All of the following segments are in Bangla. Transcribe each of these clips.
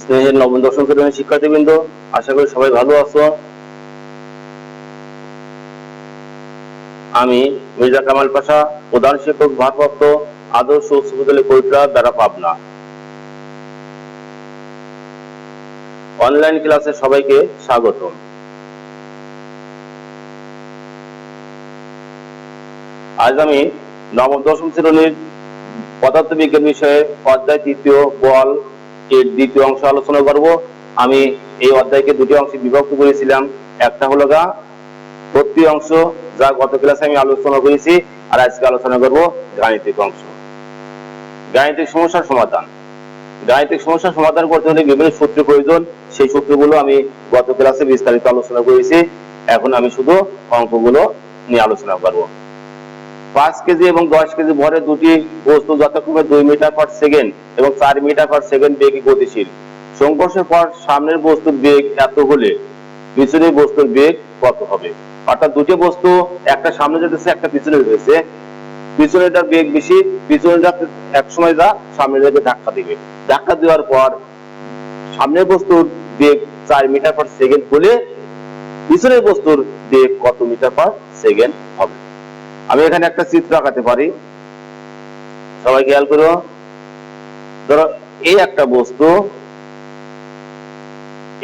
স্নেহের নবম দশম শ্রেণীর শিক্ষার্থীবৃন্দ, আশা করি সবাই ভালো আছো। আমি মির্জা কামাল পাশা, প্রধান শিক্ষক ভারপ্রাপ্ত আদর্শ উচ্চ বিদ্যালয় কৈফরা বেড়া, পাবনা। অনলাইন ক্লাসে সবাইকে স্বাগতম। আজ আমি নবম দশম শ্রেণীর পদার্থবিজ্ঞান বিষয়ে অধ্যায় তৃতীয় বল এর দ্বিতীয় অংশ আলোচনা করব। আমি এই অধ্যায়কে দুটি অংশে বিভক্ত করেছিলাম। একটা হলো ভর্তি অংশ, যা গত ক্লাসে আমি আলোচনা করেছি, আর আজকে আলোচনা করব গাণিতিক অংশ। গাণিতিক সমস্যার সমাধান। গাণিতিক সমস্যার সমাধান করতে হলে বিভিন্ন সূত্রের প্রয়োজন। সেই সূত্রগুলো আমি গত ক্লাসে বিস্তারিত আলোচনা করেছি। এখন আমি শুধু অঙ্কগুলো নিয়ে আলোচনা করব। 5 কেজি এবং 10 কেজি ভরের দুটি বস্তু যথাক্রমে 2 মিটার পার সেকেন্ড এবং 4 মিটার পার সেকেন্ড বেগে গতিশীল। সংঘর্ষের পর সামনের বস্তুর বেগ এত হলে পিছনের বস্তুর বেগ কত হবে? অর্থাৎ দুটি বস্তু, একটা সামনে যেতেছে, একটা পিছনে যেতেছে। পিছনেটার বেগ বেশি, পিছনেটা এক সময় সামনের দিকে ধাক্কা দিবে। ধাক্কা দেওয়ার পর সামনের বস্তুর বেগ 4 মিটার পার সেকেন্ড হলে পিছনের বস্তুর বেগ কত মিটার পার সেকেন্ড হবে? আমি এখানে একটা চিত্র আঁকাতে পারি, সবাই খেয়াল করো। ধরো এই একটা বস্তু,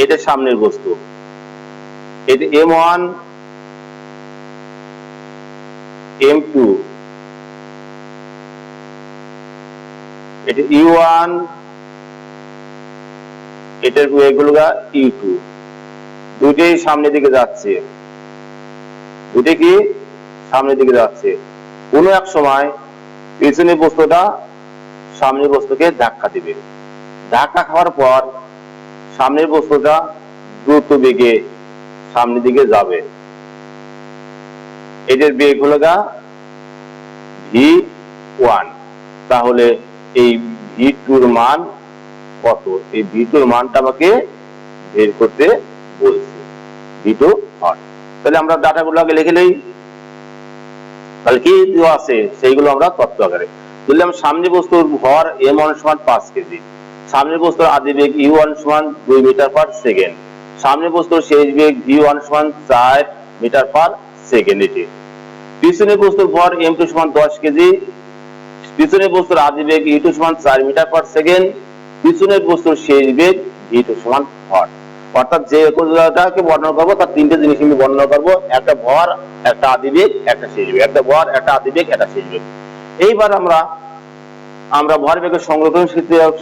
এটা সামনের বস্তু, এটা M1 M2, এটা E1, এটার এগুলো E2। দুটোই সামনের দিকে যাচ্ছে, দুটো কি সামনের দিকে যাচ্ছে। কোনো এক সময় পিছনের বস্তুটা সামনের বস্তুকে ধাক্কা দিবে। ধাক্কা খাওয়ার পর সামনের বস্তুটা দ্রুত বেগে সামনের দিকে যাবে। এদের বেগ হলো V1। তাহলে এই V2 মান কত? এই V2 মানটা আমাকে বের করতে বলছে। V2 মান। তাহলে আমরা ডাটাগুলো আগে লিখে নেই। তাহলে কি দেওয়া আছে সেইগুলো আমরা তথ্য আকারে বললাম। সামনে বস্তুর ভর M1 সমান 5 কেজি। সামনে বস্তুর আদি বেগ U1 সমান 2 মিটার পার সেকেন্ড। সামনে বস্তুর শেষ বেগ V1 সমান 4 মিটার পার সেকেন্ড। এটি পিছনে বস্তুর ভর M2 সমান 10 কেজি। পিছনে বস্তুর আদি বেগ E2 সমান 4 মিটার পার সেকেন্ড। পিছনের বস্তুর শেষ বেগ V2 সমান ভর। অর্থাৎ যে কোনটাকে বর্ণনা করবো তার তিনটে জিনিস আমি বর্ণনা করবো: একটা ভর, একটা আদিবেগ, একটা শেষ বেগ। একটা ভর, একটা আদিবেগ, একটা শেষ বেগ। এইবার আমরা ভরবেগের সংরক্ষণ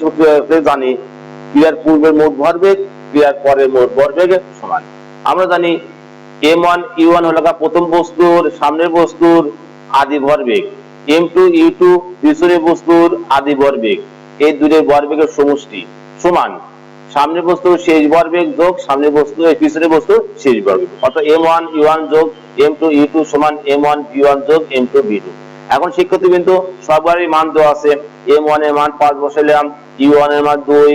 সূত্রে জানি ক্রিয়ার পূর্বের মোট ভরবেগ ক্রিয়ার পরের মোট ভরবেগ সমান। আমরা জানি M1 E1 হলো প্রথম বস্তুর সামনের বস্তুর আদি ভরবেগ, M2 E2 পিছনের বস্তুর আদি ভরবেগ। এই দুটোর ভরবেগের সমষ্টি সমান সামনের বস্তুর শেষ ভরবেগ যোগ সামনের বস্তু পিছনের বস্তুর শেষ ভরবেগ। অর্থাৎ M1 E1 যোগ M2 E2 সমান M1 V1 যোগ M2 V2। এখন শিক্ষার্থীবৃন্দ, সবারই মান দেওয়া আছে। M1 এর মান 5 বসাইলাম, E1 এর মান 2,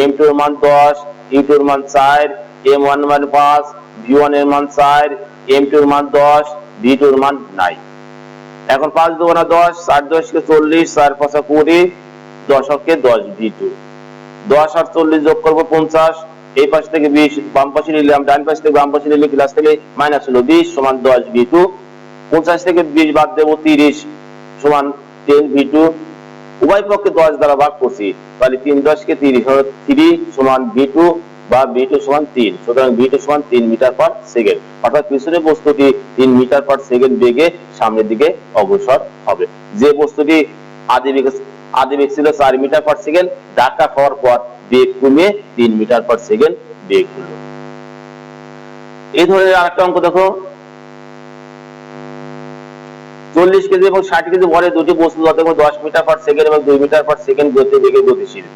M2 এর মান 10, E2 এর মান 4, M1 এর মান 5, V1 এর মান 4, M2 এর মান 10, V2 এর মান 9। এখন 5 দুগুণা 10, 4 10 কে 40, 4 5 20, 10 কে 10 V2। 10 আর 40 যোগ করবো 50। এই পাশ থেকে 20 বাম পাশে নিলাম, ডান পাশ থেকে বাম পাশে নিলে প্লাস থেকে মাইনাস হলো 20 সমান 10 V2। 50 থেকে 20 বাদ দেবো 30 সমান 10 V2। উভয় পক্ষে 10 দ্বারা ভাগ করছি, তাহলে 3 10 কে 30 3 সমান V2 বা V2 সমান 3। সুতরাং V2 সমান 3 মিটার পার সেকেন্ড। অর্থাৎ পিছনের বস্তুটি 3 মিটার পার সেকেন্ড বেগে সামনের দিকে অগ্রসর হবে। যে বস্তুটি আদি বেগ ছিল 4 মিটার পার সেকেন্ড, ধাক্কা খাওয়ার পর বেগ কমে 3 মিটার পার সেকেন্ড বেগ হলো। এই ধরনের আরেকটা অঙ্ক দেখো। 40 কেজি এবং 60 কেজি ভরে দুটি বস্তু যথাক্রমে 10 মিটার পার সেকেন্ড এবং 2 মিটার পার সেকেন্ড বেগে গতিশীল।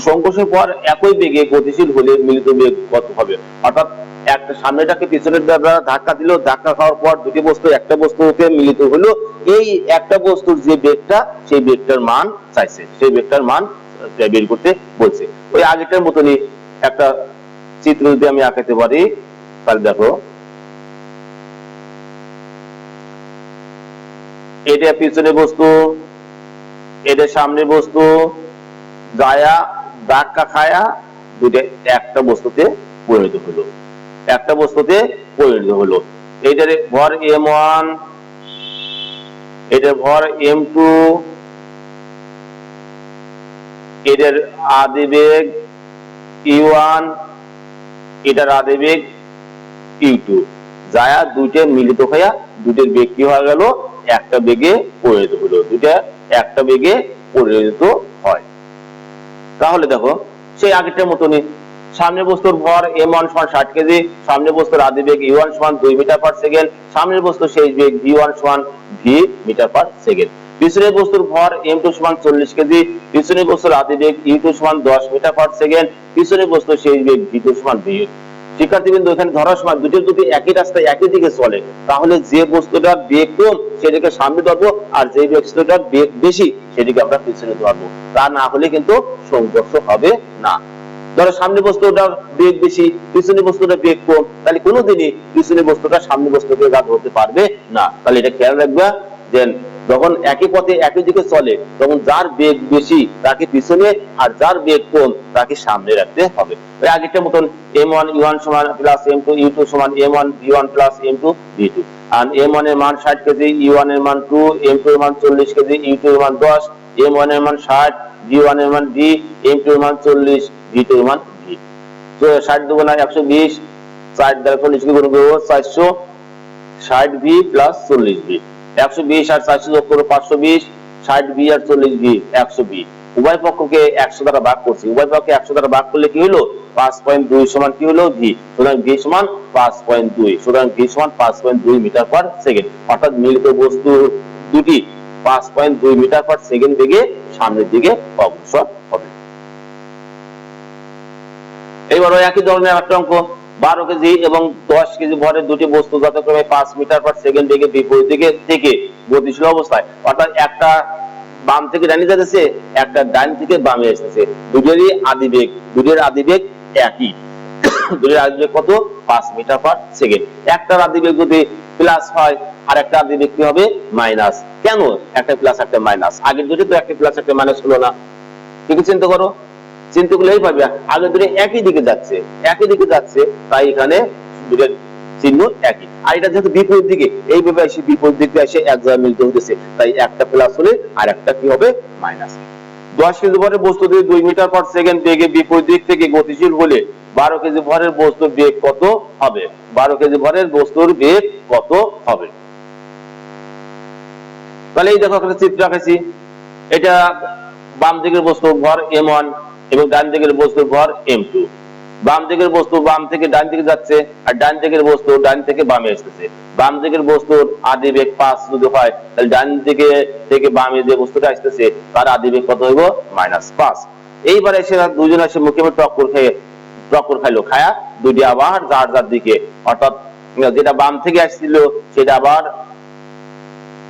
সংঘর্ষের পর একই বেগে গতিশীল হলে মিলিত বেগ কত হবে? অর্থাৎ একটা সামনেটাকে পিছনের দ্বারা ধাক্কা দিল, ধাক্কা খাওয়ার পর দুটি বস্তু একটা বস্তুতে মিলিত হলো। এই একটা বস্তুর যে বেগটা, সেই বেগটার মান চাইছে, সেই বেগটার মান বের করতে বলছে। ওই আগেরটার মতনই একটা চিত্র যদি আমি আঁকাতে পারি, তাহলে দেখো এটা পিছনে বস্তু, এটা সামনে বস্তু, গায়া ধাক্কা খায়া দুইটা একটা বস্তুতে পরিণত হলো, একটা বস্তুতে পরিণত হলো। এইটার ভর m1, এটার ভর m2, এটার আদিবেগ e1, এটার আদিবেগ e2, যায়া দুইটা মিলিত হইয়া দুইটার বেগ কি হয়ে গেল, একটা বেগে পরিণত হলো, দুইটা একটা বেগে পরিণত হয়। তাহলে দেখো সেই আগেরটার মতনই, সামনে বস্তুর ভর m1 সমান 60 কেজি, সামনে বস্তুর আদিবেগ e1 সমান 2 মিটার পার সেকেন্ড, সামনের বস্তুর শেষ বেগ v1 সমান v মিটার পার সেকেন্ড। পিছনের বস্তুর ভর m2 সমান 40 কেজি, পিছনের বস্তুর আদিবেগ e2 সমান 10 মিটার পার সেকেন্ড, পিছনের বস্তুর শেষ বেগ v2 সমান v। শিক্ষার্থীবৃন্দ, এখানে ধরার সময় দুটোর যদি একই রাস্তায় একই দিকে চলে, তাহলে যে বস্তুটার বেগ কম সেটাকে সামনে ধরবো, আর যে বস্তুটার বেগ বেশি সেটাকে আমরা পিছনে ধরবো। তা না হলে কিন্তু সংঘর্ষ হবে না। ধরো সামনে বস্তুটার বেগ বেশি, পিছনে বস্তুটার বেগ কম, তাহলে কোনোদিনই পিছনে বস্তুটা সামনে বস্তুকে ধরতে পারবে না। তাহলে এটা খেয়াল রাখবা যে যখন একই পথে একই দিকে চলে, তখন যার বেগ বেশি তাকে পিছনে, আর যার বেগ কম তাকে সামনে রাখতে হবে। ওই আগেরটার মতন m1 e1 সমান প্লাস m2 e2 সমান m1 v1 plus m2 v2। আর m1 এর মান 60 কেজি, e1 এর মান 2, m2 এর মান 40 কেজি, e2 এর মান 10, m1 এর মান 60, v1 এর মান v, m2 এর মান 40, v2 এর মান v। তো 60 দুগুণা 120, 60 দ্বারা 40 কে গুণ করব 400, 60v প্লাস 40v, 120 আর 400 যোগ করব 520, 60v আর 40v 100v। উভয় পক্ষকে 100 দ্বারা ভাগ করছি, উভয় পক্ষকে 100 দ্বারা ভাগ করলে কি হলো, 5.2 সমান কি হলো, v। সুতরাং v সমান 5.2, সুতরাং v সমান 5.2 মিটার পার সেকেন্ড। অর্থাৎ মিলিত বস্তু দুটি 5.2 মিটার পার সেকেন্ড বেগে সামনের দিকে অগ্রসর হবে। এবার একই ধরনের একটা অঙ্ক, 12 কেজি এবং 10 কেজি ভরের দুটি বস্তু যথাক্রমে 5 মিটার পার সেকেন্ড বেগে বিপরীত দিকে থেকে গতিশীল অবস্থায়, অর্থাৎ একটা বাম থেকে ডানে যাচ্ছে, একটা ডান থেকে বামে আসতেছে, দুটোরই আদিবেগ একই। দুটোর আদিবেগ কত, 5 মিটার পার সেকেন্ড। একটার আদিবেগ যদি প্লাস হয় আর একটা আদিবেগ কি হবে, মাইনাস। কেন একটা প্লাস একটা মাইনাস? আগের দুটো তো একটা প্লাস একটা মাইনাস হলো না? ঠিক চিন্তা করো, চিন্তা করলেই পাবে আগে দুটো একই দিকে যাচ্ছে, তাই এখানে দুটোর চিহ্ন একই। আর এটা যেহেতু বিপরীত দিকে, এইভাবে এসে বিপরীত দিকে এসে এক জায়গায় মিলিত হতেছে, তাই একটা প্লাস হলে আর একটা কি হবে, মাইনাস। 10 কেজি ভরের বস্তু 2 মিটার পার সেকেন্ড বেগে বিপরীত দিক থেকে গতিশীল হলে 12 কেজি ভরের বস্তুর বেগ কত হবে? 12 কেজি ভরের বস্তুর বেগ কত হবে? তাহলে এই দেখো একটা চিত্র আঁকেছি, এটা বাম দিকের বস্তুর ভর m1 এবং ডান দিকের বস্তুর ভর m2। বাম দিকের বস্তু বাম থেকে ডান দিকে যাচ্ছে, আর ডান দিকের বস্তু ডান থেকে বামে আসতেছে। বাম দিকের বস্তুর আদিবেগ 5 যদি হয়, তাহলে ডান দিকে থেকে বামে যে বস্তুটা আসতেছে তার আদিবেগ কত হইব, -5। এইবারে এসে দুজন এসে মুখে টক্কর খাইলো, খায়া দুটি আবার যার যার দিকে, অর্থাৎ যেটা বাম থেকে আসছিল সেটা আবার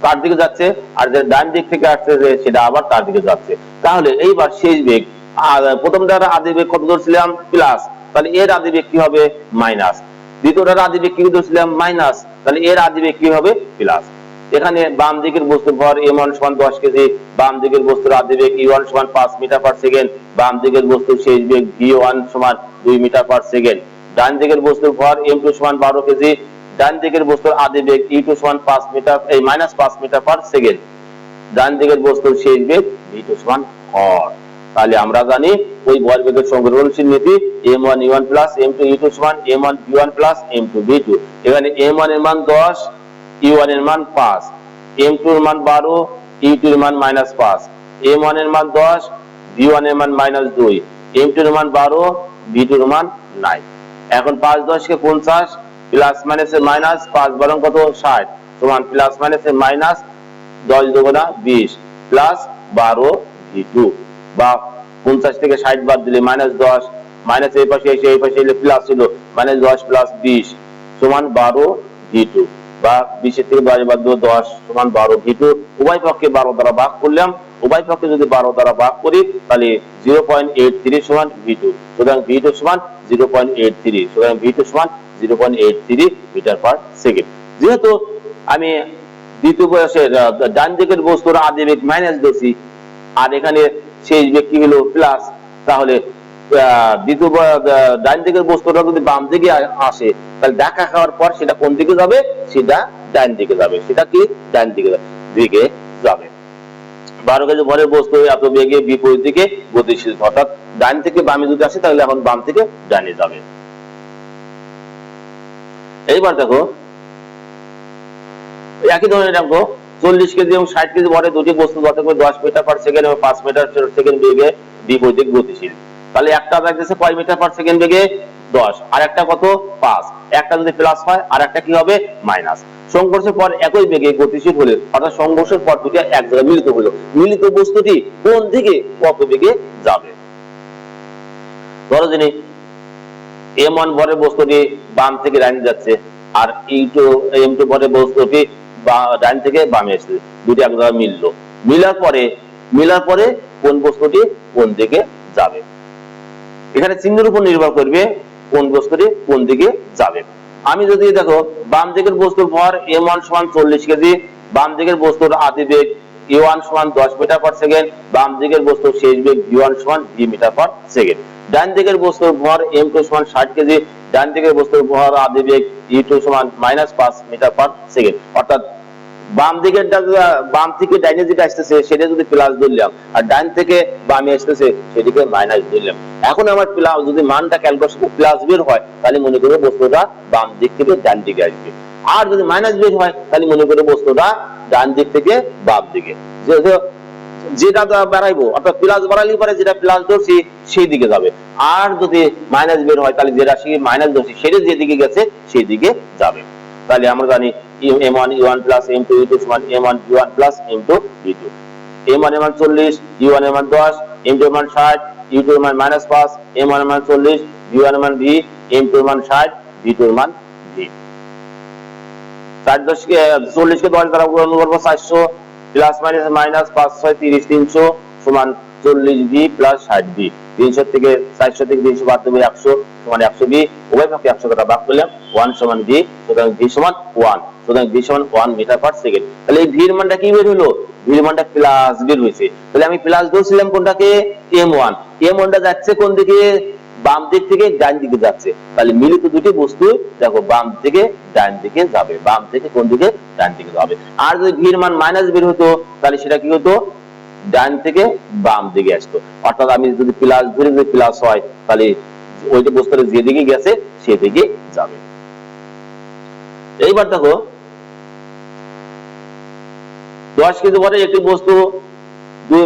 তার দিকে যাচ্ছে, আর যে ডান দিক থেকে আসছে সেটা আবার তার দিকে যাচ্ছে। তাহলে এইবার শেষ বেগ, প্রথমটার আদিবেগ কত ধরছিলাম, প্লাস, তাহলে এর আদিবেগ কি হবে, মাইনাস। দ্বিতীয়টার আদিবেগ কি ধরছিলাম, মাইনাস, তাহলে এর আদিবেগ কি হবে, প্লাস। এখানে বাম দিকের বস্তুর ভর m1 সমান 10 কেজি, বাম দিকের বস্তুর আদিবেগ e1 সমান 5 মিটার পার সেকেন্ড, বাম দিকের বস্তুর শেষ বেগ v1 সমান 2 মিটার পার সেকেন্ড। ডান দিকের বস্তুর ভর m2 সমান 12 কেজি, ডান দিকের বস্তুর আদিবেগ e2 সমান 5 মিটার -5 মিটার পার সেকেন্ড, ডান দিকের বস্তুর শেষ বেগ v2 সমান ভর। তাহলে আমরা জানি ওই ভরবেগের সংগ্রহণশীল নীতি m1 e1 plus m2 e2 সমান m1 v1 plus m2 v2। এখানে m1 এর মান 10, e1 এর মান 5, m2 এর মান 12, e2 এর মান -5, m1 এর মান 10, v1 এর মান -2, m2 এর মান 12, v2 এর মান 9। এখন 5 10 কে 50, প্লাস মাইনাসের মাইনাস, 5 12 কত, 60, সমান প্লাস মাইনাসের মাইনাস, 10 দুগুণা 20, প্লাস 12 v2। বা 50 থেকে 60 বাদ দিলে -10, মাইনাস এই পাশে এসে এই পাশে এলে প্লাস হলো, -10 প্লাস 20 সমান 12 v2। বা 20 থেকে 12 বাদ দিলে 10 সমান 12 v2। উভয় পক্ষে 12 দ্বারা ভাগ করলাম, উভয় পক্ষে যদি 12 দ্বারা ভাগ করি তাহলে 0.83 সমান v2। সুতরাং v2 সমান 0.83, সুতরাং v2 সমান 0.83 মিটার পার সেকেন্ড। যেহেতু আমি দ্বিতীয় বয়সের ডান দিকের বস্তুর আদিবেগ মাইনাস ধরছি, আর এখানে শেষ বেগ কি হলো, প্লাস, তাহলে দ্বিতীয় ডান দিকের বস্তুটা যদি বাম দিকে আসে, তাহলে ধাক্কা খাওয়ার পর সেটা কোন দিকে যাবে? সেটা ডান দিকে যাবে। সেটা কি? ডান দিকে যাবে। 12 কেজি ভরের বস্তু এত বেগে বিপরীত দিকে গতিশীল, অর্থাৎ ডান থেকে বামে যদি আসে তাহলে এখন বাম থেকে ডানে যাবে। এইবার দেখো একই ধরনের দেখো 40 কেজি এবং 60 কেজি ভরে দুটি বস্তু যাতে করে 10 মিটার পার সেকেন্ড এবং 5 মিটার সেকেন্ড বেগে বিপরীত দিকে গতিশীল। তাহলে একটা যাইতেছে কয় মিটার পার সেকেন্ড বেগে? 10, আর একটা কত? 5। একটা যদি প্লাস হয় আর একটা কি হবে? মাইনাস। সংঘর্ষের পর একই বেগে গতিশীল হলে, অর্থাৎ সংঘর্ষের পর দুটি এক জায়গায় মিলিত হলো, মিলিত বস্তুটি কোন দিকে কত বেগে যাবে? ধরো যিনি m1 ভরের বস্তুটি বাম থেকে ডানে যাচ্ছে, আর m2 ভরের বস্তুটি ডান থেকে বামে আসছে, দুটি এক জায়গায় মিললো। মিলার পরে কোন বস্তুটি কোন দিকে যাবে? এখানে চিহ্নের উপর নির্ভর করবে কোন বস্তুটি কোন দিকে যাবে। আমি যদি দেখো বাম দিকের বস্তুর ভর m1 সমান 40 কেজি, বাম দিকের বস্তুর আদি বেগ u1 সমান 10 মিটার পার সেকেন্ড, বাম দিকের বস্তুর শেষ বেগ v1 সমান v মিটার পার সেকেন্ড। ডান দিকের বস্তুর ভর m2 সমান 60 কেজি, ডান দিকের বস্তুর ভর আদি বেগ u2 সমান -5 মিটার পার সেকেন্ড। অর্থাৎ বাম থেকে ডাইনে যেটা আসতেছে সেটা যদি প্লাস ধরলাম, আর ডান থেকে বামে আসতেছে সেটিকে মাইনাস ধরলাম। এখন আমার প্লাস যদি মানটা ক্যালকুলেশন প্লাস বের হয়, তাহলে মনে করবো বস্তুটা বাম দিক থেকে ডান দিকে আসবে, আর যদি মাইনাস বের হয় তাহলে মনে করবো বস্তুটা ডান দিক থেকে বাম দিকে। যেটা বাড়াইবো, অর্থাৎ প্লাস বাড়ালে পরে যেটা প্লাস ধরছি সেই দিকে যাবে, আর যদি মাইনাস বের হয় তাহলে যেটা মাইনাস ধরছি সেটা যেদিকে গেছে সেই দিকে যাবে। তাহলে আমরা জানি m1 u1 plus m2 u2 সমান m1 u1 plus m2 u2। m1 এর মান 40, u1 এর মান 10, m2 এর মান 60, u2 এর মান -5, m1 এর মান 40, u1 এর মান v, m2 এর মান 60, v2 এর মান v। 40 কে 10 দ্বারা গুণ করব 400, প্লাস মাইনাস 5 6 30 300 সমান 40v প্লাস 60v। 300 থেকে 400 থেকে 300 বাদ দেব 100 সমান 100v, উভয় পক্ষে 100 দ্বারা ভাগ করলাম, 1 সমান v, সুতরাং v সমান 1, সুতরাং v সমান 1 মিটার পার সেকেন্ড। তাহলে এই v এর মানটা কি বের হলো? v এর মানটা প্লাস বের হয়েছে। তাহলে আমি প্লাস ধরছিলাম কোনটাকে? m1। m1 টা যাচ্ছে কোন দিকে? বাম দিক থেকে ডান দিকে যাচ্ছে। তাহলে মিলিত দুটি বস্তু দেখো বাম থেকে ডান দিকে যাবে, বাম থেকে কোন দিকে? ডান দিকে যাবে। আর যদি v এর মান মাইনাস বের হতো তাহলে সেটা কি হতো? ডান থেকে বাম দিকে আসতো। অর্থাৎ আমি যদি প্লাস ধরে যদি প্লাস হয় তাহলে ওইটা বস্তুটা যেদিকে গেছে সেদিকে যাবে। এইবার দেখো 10 কেজি ভরের একটি বস্তু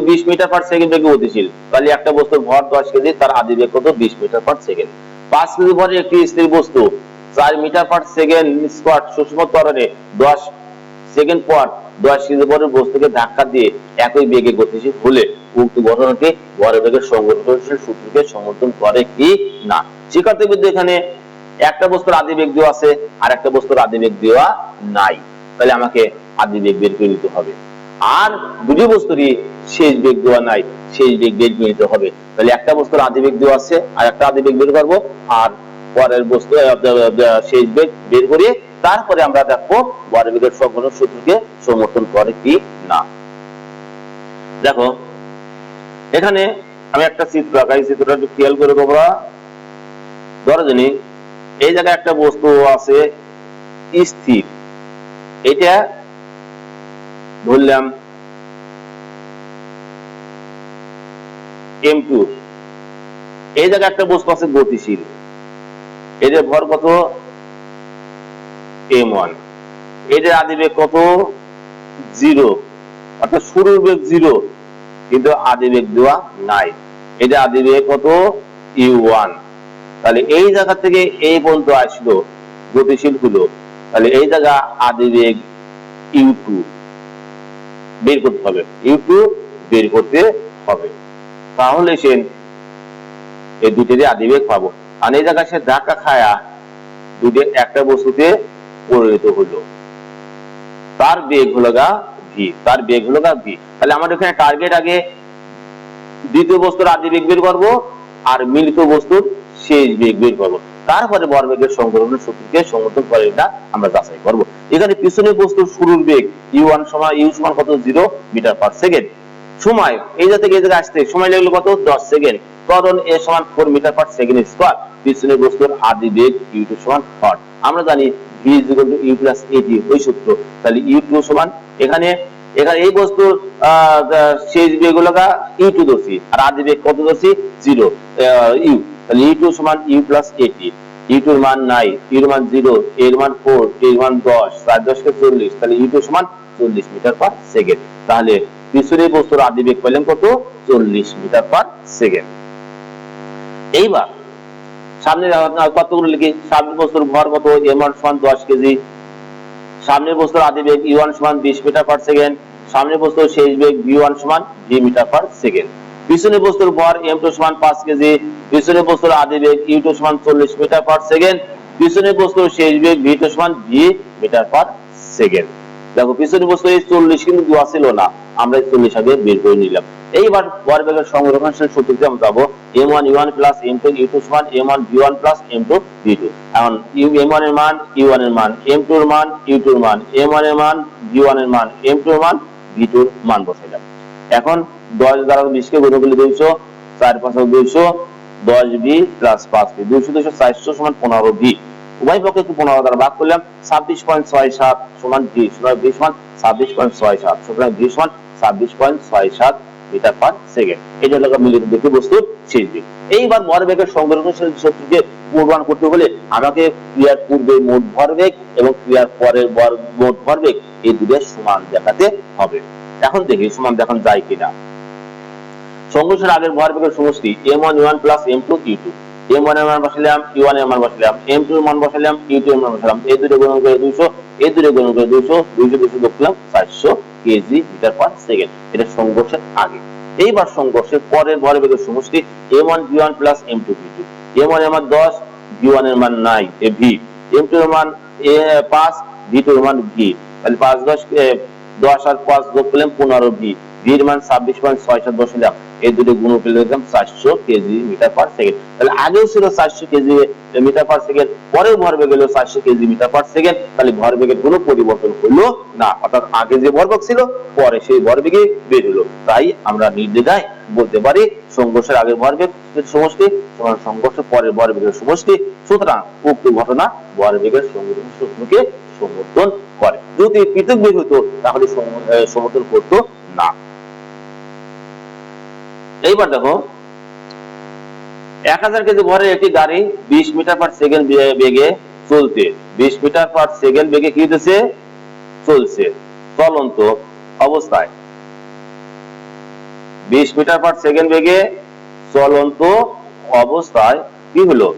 20 মিটার পার সেকেন্ড বেগে গতিশীল, তাহলে একটা বস্তুর ভর 10 কেজি, তার আদি বেগ কত? 20 মিটার পার সেকেন্ড। 5 কেজি ভরের একটি স্থির বস্তু 4 মিটার পার সেকেন্ড স্কোয়ার সুষম ত্বরণে 10 সেকেন্ড পর 10 কেজি ভরের বস্তুকে ধাক্কা দিয়ে একই বেগে গতিশীল হলে উক্ত ঘটনাটি ভরবেগের সংঘর্ষশীল সূত্রকে সমর্থন করে কি না? শিক্ষার্থীবৃন্দ, এখানে একটা বস্তুর আদি বেগ দেওয়া আছে আর একটা বস্তুর আদি বেগ দেওয়া নাই, তাহলে আমাকে আদি বেগ বের করে নিতে হবে। আর দুটি বস্তুরই শেষ বেগ দেওয়া নাই, শেষ বেগ বের করে নিতে হবে। তাহলে একটা বস্তুর আদি বেগ দেওয়া আছে আর একটা আদি বেগ বের করবো, আর পরের বস্তু শেষ বেগ বের করে তারপরে আমরা দেখবো ভরবেগের সংঘর্ষ সূত্রকে সমর্থন করে কি না। দেখো এখানে আমি একটা চিত্র আঁকাই, চিত্রটা একটু খেয়াল করে তোমরা। ধরো জানি এই জায়গায় একটা বস্তু আছে স্থির, এটা ধরলাম m2। এই জায়গায় একটা বস্তু আছে গতিশীল, এদের ভর কত? m1। এদের আদি বেগ কত? 0, অর্থাৎ শুরুর বেগ 0, কিন্তু আদি বেগ দেওয়া নাই। এদের আদি বেগ কত? u1। তাহলে এই জায়গা থেকে এই পর্যন্ত আসলো, গতিশীল হলো, তাহলে এই জায়গা আদি বেগ u2 বের করতে হবে, u2 বের করতে হবে। তাহলে সে এই দুটিরই আদি বেগ পাবো। আর এই জায়গায় সে ধাক্কা খায়া দুটি একটা বস্তুতে পরিণত হলো, তার বেগ হলো গা v, তার বেগ হলো গা v। তাহলে আমাদের এখানে টার্গেট আগে দ্বিতীয় বস্তুর আদি বেগ বের করবো আর মিলিত বস্তুর শেষ বেগ বের করবো, তারপরে ভরবেগের সংঘর্ষ সূত্রকে সমর্থন করে না আমরা যাচাই করবো। এখানে পিছনের বস্তুর শুরুর বেগ u1 কত? 0 মিটার পার সেকেন্ড। সময় এই জায়গা থেকে এই জায়গায় আসতে সময় লাগলো কত? 10 সেকেন্ড। ত্বরণ a সমান 4 মিটার পার সেকেন্ড স্কয়ার, পিছনের বস্তুর আদিবেগ u2 সমান হট। আমরা জানি v u প্লাস at ওই সূত্র। তাহলে u2 সমান এখানে এই বস্তুর শেষ বেগ হলো u2 ধরছি, আর আদিবেগ কত ধরছি 0 u। তাহলে u2 সমান u প্লাস at, u2 এর মান নাই, u এর মান 0, a এর মান 4, t এর মান 10, 4 10 কে 40, তাহলে u2 সমান 40 মিটার পার সেকেন্ড। তাহলে পিছনের বস্তুর আদিবেগ পেলাম কত 40 মিটার পার সেকেন্ড। এইবার সামনে কতগুলো লিখি, সামনের বস্তুর ভর কত m1 সমান 10 কেজি, সামনের বস্তুর আদিবেগ u1 সমান 20 মিটার পার সেকেন্ড, সামনের বস্তুর শেষ বেগ v1 সমান v মিটার পার সেকেন্ড। পিছনের বস্তুর ভর m2 সমান 5 কেজি, পিছনের বস্তুর আদিবেগ u2 সমান 40 মিটার পার সেকেন্ড, পিছনের বস্তুর শেষ বেগ v2 সমান v মিটার পার সেকেন্ড। দেখো পিছনের বস্তু এই 40 কিন্তু দেওয়া ছিল না, আমরা 40 আগে বের করে নিলাম। এইবার ভরবেগের সংরক্ষণশীল সূত্রতে আমরা যাব m1 u1 plus m2 u2 সমান m1 v1 plus m2 v2। এখন m1 এর মান u1 এর মান, m2 এর মান u2 এর মান, m1 এর মান v1 এর মান, m2 এর মান v2 এর মান বসাইলাম। এখন 10 দ্বারা 20 কে গুণ করলে 200, 4 5 200, 10v প্লাস 5v, 200 200 400 সমান 15v। উভয় পক্ষে 15 দ্বারা ভাগ করলাম, 26.67 সমান v, সুতরাং v সমান 26.67, সুতরাং v সমান 26.67 মিটার পার সেকেন্ড। এটা হলো মিলিত দুটি বস্তুর শেষ বেগ। এইবার ভরবেগের সংরক্ষণশীল সূত্রকে প্রমাণ করতে হলে আমাকে ক্রিয়ার পূর্বে মোট ভরবেগ এবং ক্রিয়ার পরের মোট ভরবেগ এই দুটোর সমান দেখাতে হবে। এখন দেখি সমান দেখানো যায় কিনা। সংঘর্ষের আগের ভরবেগের সমষ্টি m1 u1 plus m2 u2, m1 এর মান বসালাম, u1 এর মান বসালাম, m2 এর মান বসালাম, u2 এর মান বসালাম, এই দুটো গুণ করে 200, এই দুটো গুণ করে 200, 200 200 যোগ করলাম 400 কেজি মিটার পার সেকেন্ড। এটা সংঘর্ষের আগে। এইবার সংঘর্ষের পরের ভরবেগের সমষ্টি m1 v1 plus m2 v2, m1 এর মান 10, v1 এর মান নাই v, m2 এর মান 5, v2 এর মান v। তাহলে 5 10 আর 5 যোগ করলাম 15v, v এর মান 26.67 বসালাম, এই দুটো গুণ করে দিলাম 400 কেজি মিটার পার সেকেন্ড। তাহলে আগেও ছিল 400 কেজি মিটার পার সেকেন্ড, পরের ভরবেগ হলো 400 কেজি মিটার পার সেকেন্ড। তাহলে ভরবেগের কোনো পরিবর্তন হলো না, অর্থাৎ আগে যে ভরবেগ ছিল পরে সেই ভরবেগই বের হলো। তাই আমরা নির্দ্বিধায় বলতে পারি সংঘর্ষের আগের ভরবেগ সমষ্টি সমান সংঘর্ষের পরের ভরবেগের সমষ্টি। সুতরাং উক্ত ঘটনা ভরবেগের সংরক্ষণ সূত্রকে সমর্থন করে। যদি পৃথক বের হতো তাহলে সমর্থন করতো না। এইবার দেখো 1000 কেজি ভরের একটি গাড়ি 20 মিটার পার সেকেন্ড বেগে চলতে, 20 মিটার পার সেকেন্ড বেগে কি হচ্ছে চলছে চলন্ত অবস্থায়, 20 মিটার পার সেকেন্ড বেগে চলন্ত অবস্থায় কি হলো,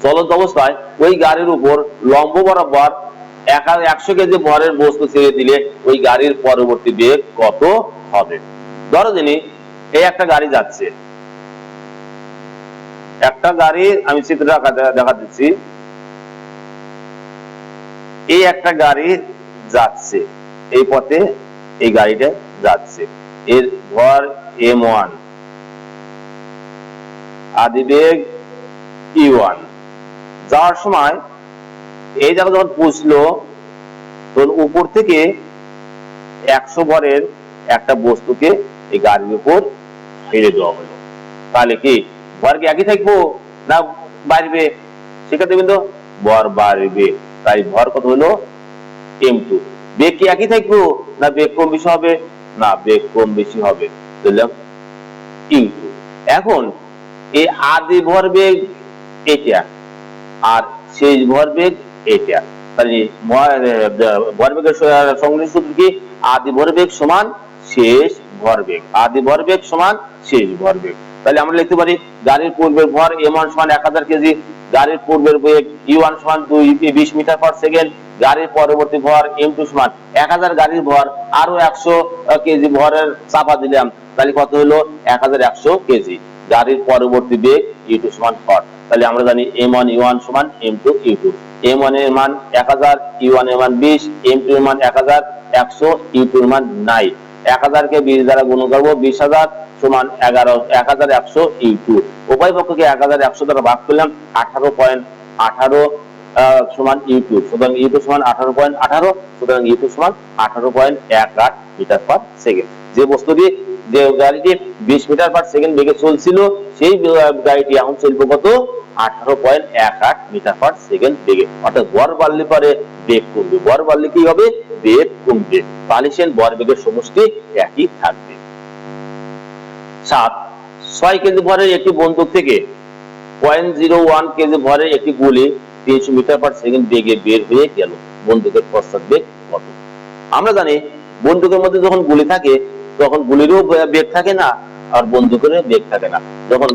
চলন্ত অবস্থায় ওই গাড়ির উপর লম্ব বরাবর 100 কেজি ভরের বস্তু ছেড়ে দিলে ওই গাড়ির পরবর্তী বেগ কত হবে। ধরো যিনি এই একটা গাড়ি যাচ্ছে, একটা গাড়ি আমি চিত্র দেখা দিচ্ছি, এই একটা গাড়ি যাচ্ছে, এই পথে এই গাড়িটা যাচ্ছে, এর ভর m1, আদিবেগ e1। যাওয়ার সময় এই জায়গা যখন পৌঁছলো তখন উপর থেকে 100 ভরের একটা বস্তুকে এই গাড়ির উপর ফেলে দেওয়া হলো। তাহলে কি ভর কি একই থাকবো না বাড়বে? সেক্ষেত্রে কিন্তু ভর বাড়বে, তাই ভর কত হলো m2। বেগ কি একই থাকবো না বেগ কম বেশি হবে? না, বেগ কম বেশি হবে, বুঝলাম u2। এখন এই আদি ভরবেগ এটা আর শেষ ভরবেগ এটা, তাহলে ভরবেগের সংরক্ষণ সূত্র কি আদি ভরবেগ সমান শেষ ভরবেগ, আদি ভরবেগ সমান শেষ ভরবেগ। তাহলে আমরা লিখতে পারি গাড়ির পূর্বের ভর m1 সমান 1000 কেজি, গাড়ির পূর্বের বেগ u1 সমান 20 মিটার পার সেকেন্ড, গাড়ির পরবর্তী ভর m2 সমান 1000 গাড়ির ভর আরো 100 কেজি ভরের চাপা দিলাম, তাহলে কত হলো 1100 কেজি। গাড়ির পরবর্তী বেগ u2 সমান হট। তাহলে আমরা জানি m1 u1 সমান m2 u2, m1 এর মান 1000, u1 এর মান 20, m2 এর মান 1000, 100, u2 এর মান নাই। 1000 কে 20 দ্বারা গুণ করব, 20000 সমান 1100 u2। উভয় পক্ষকে 1100 দ্বারা ভাগ করলাম, 18.18 সমান u2, সুতরাং u2 সমান 18.18, সুতরাং u2 সমান 18.18 মিটার পার সেকেন্ড। যে বস্তুটি যে গাড়িটি 20 মিটার পার সেকেন্ড বেগে চলছিল, সেই গাড়িটি এখন চলবে কত 18.18 মিটার পার সেকেন্ড বেগে। অর্থাৎ ভর বাড়লে পরে বেগ কমবে, ভর বাড়লে কি হবে বেগ কমবে, তাহলে সেই ভর বেগের সমষ্টি একই থাকবে। 7 6 কেজি ভরের একটি বন্দুক থেকে 0.01 কেজি ভরের একটি গুলি 300 মিটার পার সেকেন্ড বেগে বের হয়ে গেল, বন্দুকের পশ্চাৎ বেগ কত? আমরা জানি বন্দুকের মধ্যে যখন গুলি থাকে তখন গুলিরও বেগ থাকে না আর বন্দুকেরও বেগ থাকে না। যখন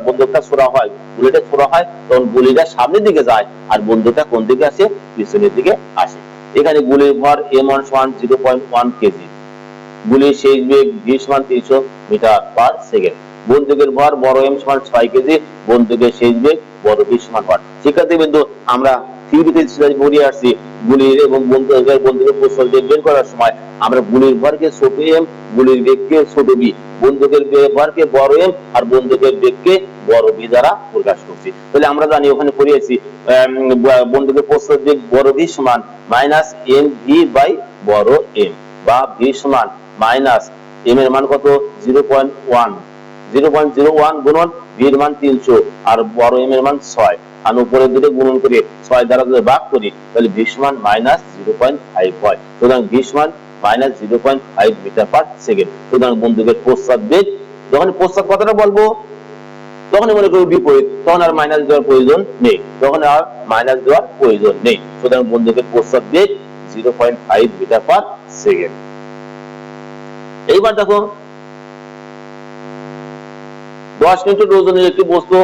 বন্দুকটা ছোড়া হয়, গুলিটা ছোড়া হয়, তখন গুলিটা সামনের দিকে যায় আর বন্দুকটা কোন দিকে আসে পিছনের দিকে আসে। এখানে গুলির ভর m1 সমান 0.1 কেজি, গুলির শেষ বেগ v সমান 300 মিটার পার সেকেন্ড, বন্দুকের ভর বড় m সমান 6 কেজি, বন্দুকের শেষ বেগ বড় v সমান 8। শিক্ষার্থীবৃন্দ, আমরা থিওরিতে পড়ে আসছি গুলির এবং বন্দুকের প্রস্থ বের করার সময় আমরা গুলির ভরকে ছোট m, গুলির বেগকে ছোট v, বন্দুকের ভরকে বড় m আর বন্দুকের বেগকে বড় v দ্বারা প্রকাশ করছি। তাহলে আমরা জানি ওখানে পড়িয়েছি বন্দুকের প্রস্থ বেগ বড় v সমান মাইনাস mv বাই বড় m, বা v সমান মাইনাস m এর মান কত 0.01 গুণন v এর মান 300 আর বড় m এর মান 6, আর উপরে দুটো গুণন করে 6 দ্বারা যদি ভাগ করি তাহলে v সমান মাইনাস 0.5 হয়। সুতরাং v সমান মাইনাস 0.5 মিটার পার সেকেন্ড। সুতরাং বন্দুকের পশ্চাৎ বেগ, যখন পশ্চাৎ কথাটা বলবো তখন মনে করি বিপরীত, তখন আর মাইনাস দেওয়ার প্রয়োজন নেই, তখন আর মাইনাস দেওয়ার প্রয়োজন নেই। সুতরাং বন্দুকের পশ্চাৎ বেগ 0.5 মিটার পার সেকেন্ড। এইবার দেখো 10 নিউটন ওজনের একটি বস্তু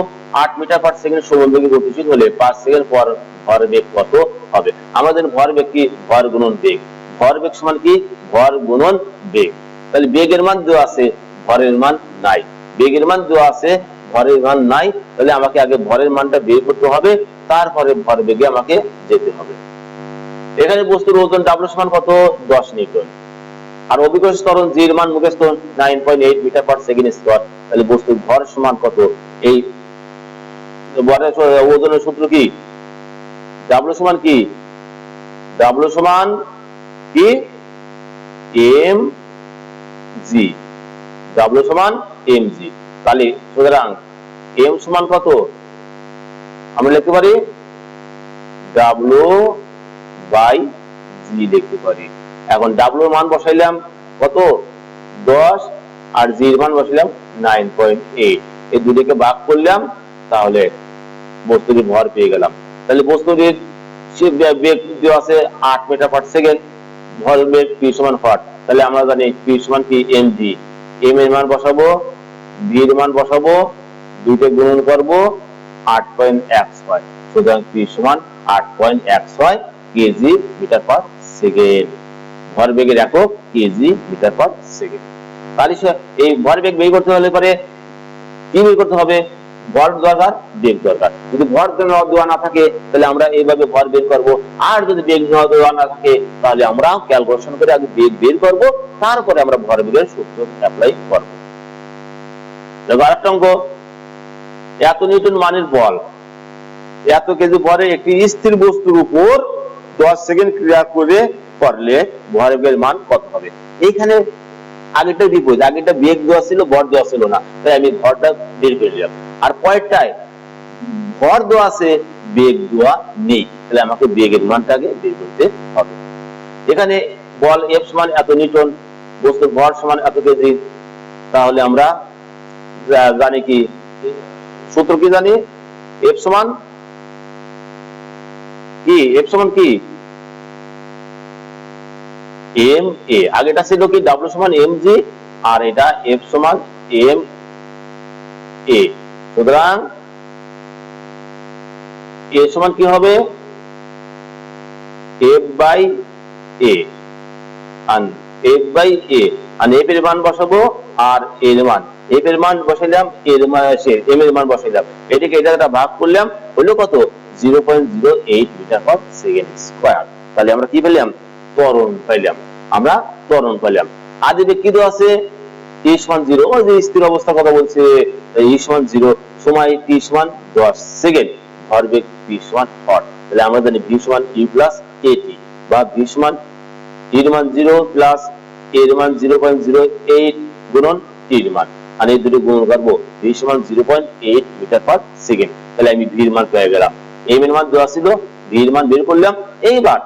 8 মিটার পার সেকেন্ড সমবেগে গতিশীল হলে 5 সেকেন্ড পর ভর বেগ কত হবে? আমাদের ভর বেগ কি ভর গুণন বেগ, ভর বেগ সমান কি ভর গুণন বেগ। তাহলে বেগের মান দেওয়া আছে, ভরের মান নাই, বেগের মান দেওয়া আছে, ভরের মান নাই, তাহলে আমাকে আগে ভরের মানটা বের করতে হবে, তারপরে ভর বেগে আমাকে যেতে হবে। এখানে বস্তুর ওজন W সমান কত 10 নিউটন, আর অভিকর্ষ ত্বরণ জি এর মান মুখস্থ 9.8 মিটার পার সেকেন্ড স্কয়ার। তাহলে বস্তুর ভর সমান কত? এই ভরের ওজনের সূত্র কি W সমান কি W সমান কি mg, W সমান mg। তাহলে সুতরাং m সমান কত আমরা লিখতে পারি W বাই g লিখতে পারি। এখন W এর মান বসাইলাম কত 10 আর g এর মান বসাইলাম 9.8, এই দুটোকে ভাগ করলাম, তাহলে বস্তুর ভর পেয়ে গেলাম। তাহলে বস্তুর বেগ দেওয়া আছে 8 মিটার পার সেকেন্ড, ভর বেগ p সমান 8, তাহলে আমরা জানি p সমান কি mg, m এর মান বসাবো, v এর মান বসাবো, দুইটা গুণন করব 8.16, সুতরাং p সমান 8.16 কেজি মিটার পার সেকেন্ড। ভর বেগের একক কেজি মিটার পার সেকেন্ড। তাহলে এই ভর বেগ বের করতে হলে পরে কি বের করতে হবে? ভর দরকার, বেগ দরকার। যদি ভর দেওয়া না থাকে তাহলে আমরা এইভাবে ভর বের করব, আর যদি বেগ দেওয়া না থাকে তাহলে আমরা ক্যালকুলেশন করে আগে বেগ বের করব, তারপরে আমরা ভর বেগের সূত্র অ্যাপ্লাই করব। দেখো আরেকটা অঙ্ক, এত নিউটন মানের বল এত কেজি ভরে একটি স্থির বস্তুর উপর 10 সেকেন্ড ক্রিয়া করলে ভর বেগের মান কত হবে? এইখানে আগেরটা বিপরীত, আগেরটা বেগ দেওয়া ছিল, ভর দেওয়া ছিল না, তাই আমি ভরটা বের করে নিলাম। আর পরেরটায় ভর দেওয়া আছে, বেগ দেওয়া নেই, তাহলে আমাকে বেগের মানটা আগে বের করতে হবে। এখানে বল F সমান এত নিউটন, বস্তুর ভর সমান এত কেজি, তাহলে আমরা জানি কি সূত্র কি জানি? F সমান কি F সমান কি m a, আগেটা ছিল কি W সমান mg আর এটা F সমান m a। সুতরাং a সমান কি হবে f বাই a, আর f বাই a, আর f এর মান বসাবো আর a এর মান, f এর মান বসাইলাম, a এর মান m এর মান বসাইলাম, এটাকে এই জায়গাটা ভাগ করলাম, হলো কত 0.08 মিটার পার সেকেন্ড স্কয়ার। তাহলে আমরা কি পেলাম? ত্বরণ পাইলাম, আমরা ত্বরণ পেলাম। আদি বেগ কি দেওয়া আছে t সমান 0, ওই যে স্থির অবস্থার কথা বলছে, e সমান 0, সময় t সমান 10 সেকেন্ড, ভর বেগ p সমান 8, তাহলে আমরা জানি v সমান u প্লাস at, বা v সমান e এর মান 0 প্লাস a এর মান 0.08 গুণন টির মান, আর এই দুটো গুণ করবো, ভি সমান 0.8 মিটার পার সেকেন্ড। তাহলে আমি ভির মান পেয়ে গেলাম। এম এর মান দেওয়া ছিল, ভির মান বের করলাম। এইবার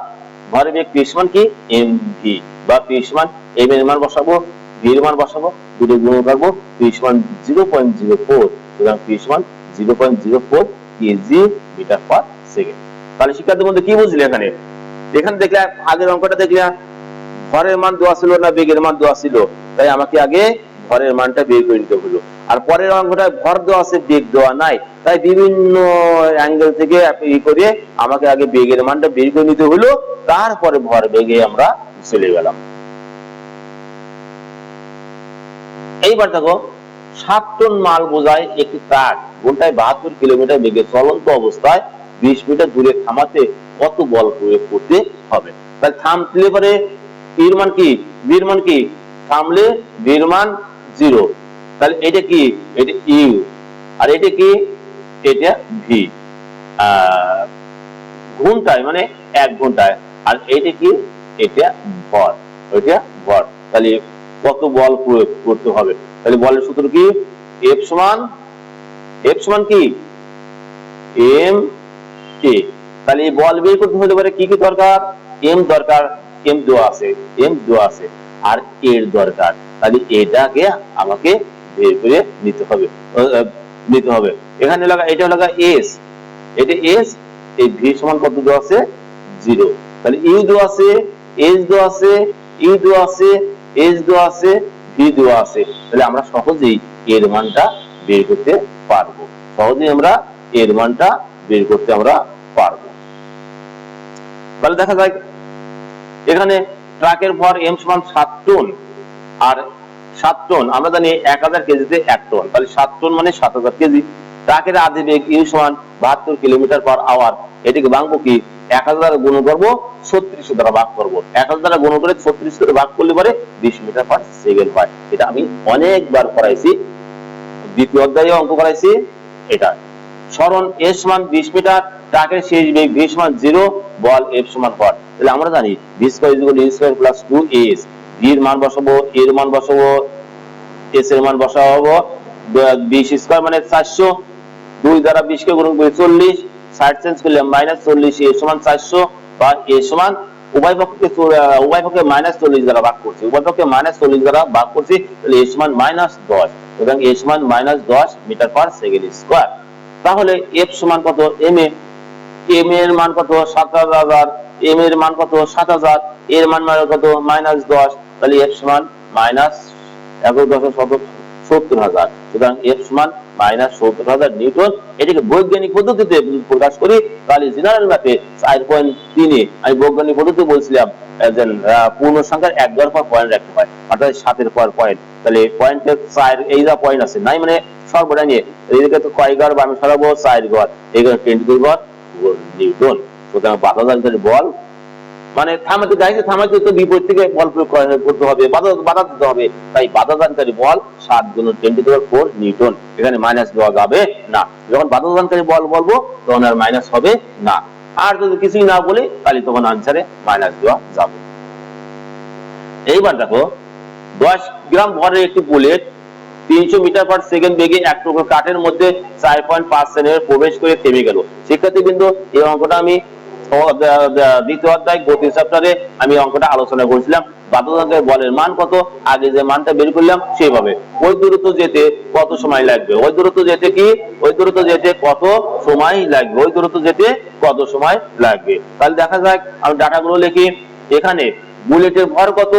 ভরবেগ পি সমান কি এম ভি, বা পি সমান এম এর মান বসাবো, ভির মান বসাবো, দুটো গুণ করবো, পি সমান 0.04, সুতরাং পি সমান 0.04 কেজি মিটার পার সেকেন্ড। তাহলে শিক্ষার্থীর মধ্যে কি বুঝলি এখানে? এখানে দেখলে আগের অঙ্কটা দেখলে ভরের মান দেওয়া ছিল না বেগের মান দেওয়া ছিল, তাই আমাকে আগে ভরের মানটা বের করে নিতে হলো। আর পরের অঙ্কটায় ভর দেওয়া আছে বেগ দেওয়া নাই, তাই বিভিন্ন অ্যাঙ্গেল থেকে ই করে আমাকে আগে বেগের মানটা বের করে নিতে হলো, তারপরে ভর বেগে আমরা চলে গেলাম। এইবার দেখো 7 টন মাল বোঝায় একটি ট্রাক ঘন্টায় 72 কিলোমিটার বেগে চলন্ত অবস্থায় 20 মিটার দূরে থামাতে কত বল প্রয়োগ করতে হবে? তাহলে থামলে পরে এর মান কি, ভির মান কি, থামলে ভির মান 0, তাহলে এটা কি, এটা ইউ, আর এটা কি, এটা ভি ঘন্টায় মানে 1 ঘন্টায়, আর এটা কি, এটা ভর, এটা ভর। তাহলে কত বল প্রয়োগ করতে হবে? তাহলে বলের সূত্র কি, এফ সমান কি এম কে। তাহলে এই বল বের করতে হলে পরে কি কি দরকার, এম দরকার, এম দেওয়া আছে, আর এর দরকার। তাহলে এটাকে আমাকে বের করে নিতে হবে। এখানে লাগা, এটা লাগা এস, এটা এস, এই ভি সমান কত দেওয়া আছে 0। তাহলে ইউ দেওয়া আছে, এস দেওয়া আছে, ইউ দেওয়া আছে, এস দেওয়া আছে, ভি দেওয়া আছে। তাহলে আমরা সহজেই এর মানটা বের করতে পারবো, পারবো। তাহলে দেখা যায় এখানে ট্রাকের ভর এম সমান 7 টন, আর 7 টন আমরা জানি 1000 কেজিতে 1 টন, তাহলে 7 টন মানে 7000 কেজি। ট্রাকের আদি বেগ ইউ সমান 72 কিলোমিটার পার আওয়ার। এটিকে ভাঙবো কি, 1000 গুণ করবো 36 দ্বারা ভাগ করবো, 1000 দ্বারা গুণ করে 36 দ্বারা ভাগ করলে পরে 20 মিটার পার সেকেন্ড হয়। এটা আমি অনেকবার করাইছি, দ্বিতীয় অধ্যায়ে অঙ্ক করাইছি। এটা সরণ এস সমান 20 মিটার, ট্রাকের শেষ বেগ ভি সমান 0, বল এফ সমান ভর। তাহলে আমরা জানি V square equal to U square plus 2এস, ভি এর মান বসাবো, এর মান বসাবো, এস এর মান বসাবো, 20 স্কয়ার মানে 400, 2 দ্বারা 20 কে গুণ করে 40, 60 চেঞ্জ করলে -40, এ সমান 400, বা এ সমান উভয় পক্ষকে -40 দ্বারা ভাগ করছি, তাহলে এ সমান -10, সুতরাং এ সমান -10 মিটার পার সেকেন্ড স্কয়ার। তাহলে এফ সমান কত, এম এর মান কত 7000, এম এর মান কত 7000, এর মান কত -10, তাহলে এফ সমান -11.70,000, সুতরাং এফ সমান -70,000 নিউটন। এটাকে বৈজ্ঞানিক পদ্ধতিতে প্রকাশ করি, তাহলে জেনারেল ম্যাথে 4.3 আমি বৈজ্ঞানিক পদ্ধতি বলছিলাম পূর্ণ সংখ্যার 1 ঘর পর পয়েন্ট রাখতে হয়, অর্থাৎ 7 এর পর পয়েন্ট। তাহলে পয়েন্টের 4 এই যা পয়েন্ট আছে নাই মানে সর্বটা নিয়ে এদিকে তো কয় ঘর, আমি সরাবো 4 ঘর, এইখানে 22 ঘর নিউটন। সুতরাং বাধাদানকারী বল মানে থামাইতে তো বিপরীত থেকে বল প্রয়োগ করতে হবে, বাধা দিতে হবে, তাই বাধাদানকারী বল 7 × 10⁴ নিউটন। এখানে মাইনাস দেওয়া যাবে না, যখন বাধাদানকারী বল বলবো তখন আর মাইনাস হবে না, আর যদি কিছুই না বলি তাহলে তখন আনসারে মাইনাস দেওয়া যাবে। এইবার দেখো 10 গ্রাম ভরের একটি বুলেট 300 মিটার পার সেকেন্ড বেগে এক টুকরো কাঠের মধ্যে 4.5 সেকেন্ডে প্রবেশ করে থেমে গেল। শিক্ষার্থীবৃন্দ, এই অঙ্কটা আমি দ্বিতীয় অধ্যায় গতি চ্যাপ্টারে আমি অঙ্কটা আলোচনা করেছিলাম। বাধাদানকারী বলের মান কত, আগে যে মানটা বের করলাম সেভাবে ওই দূরত্ব যেতে কত সময় লাগবে, ওই দূরত্ব যেতে কত সময় লাগবে। তাহলে দেখা যাক আমি ডাটাগুলো লিখি। এখানে বুলেটের ভর কত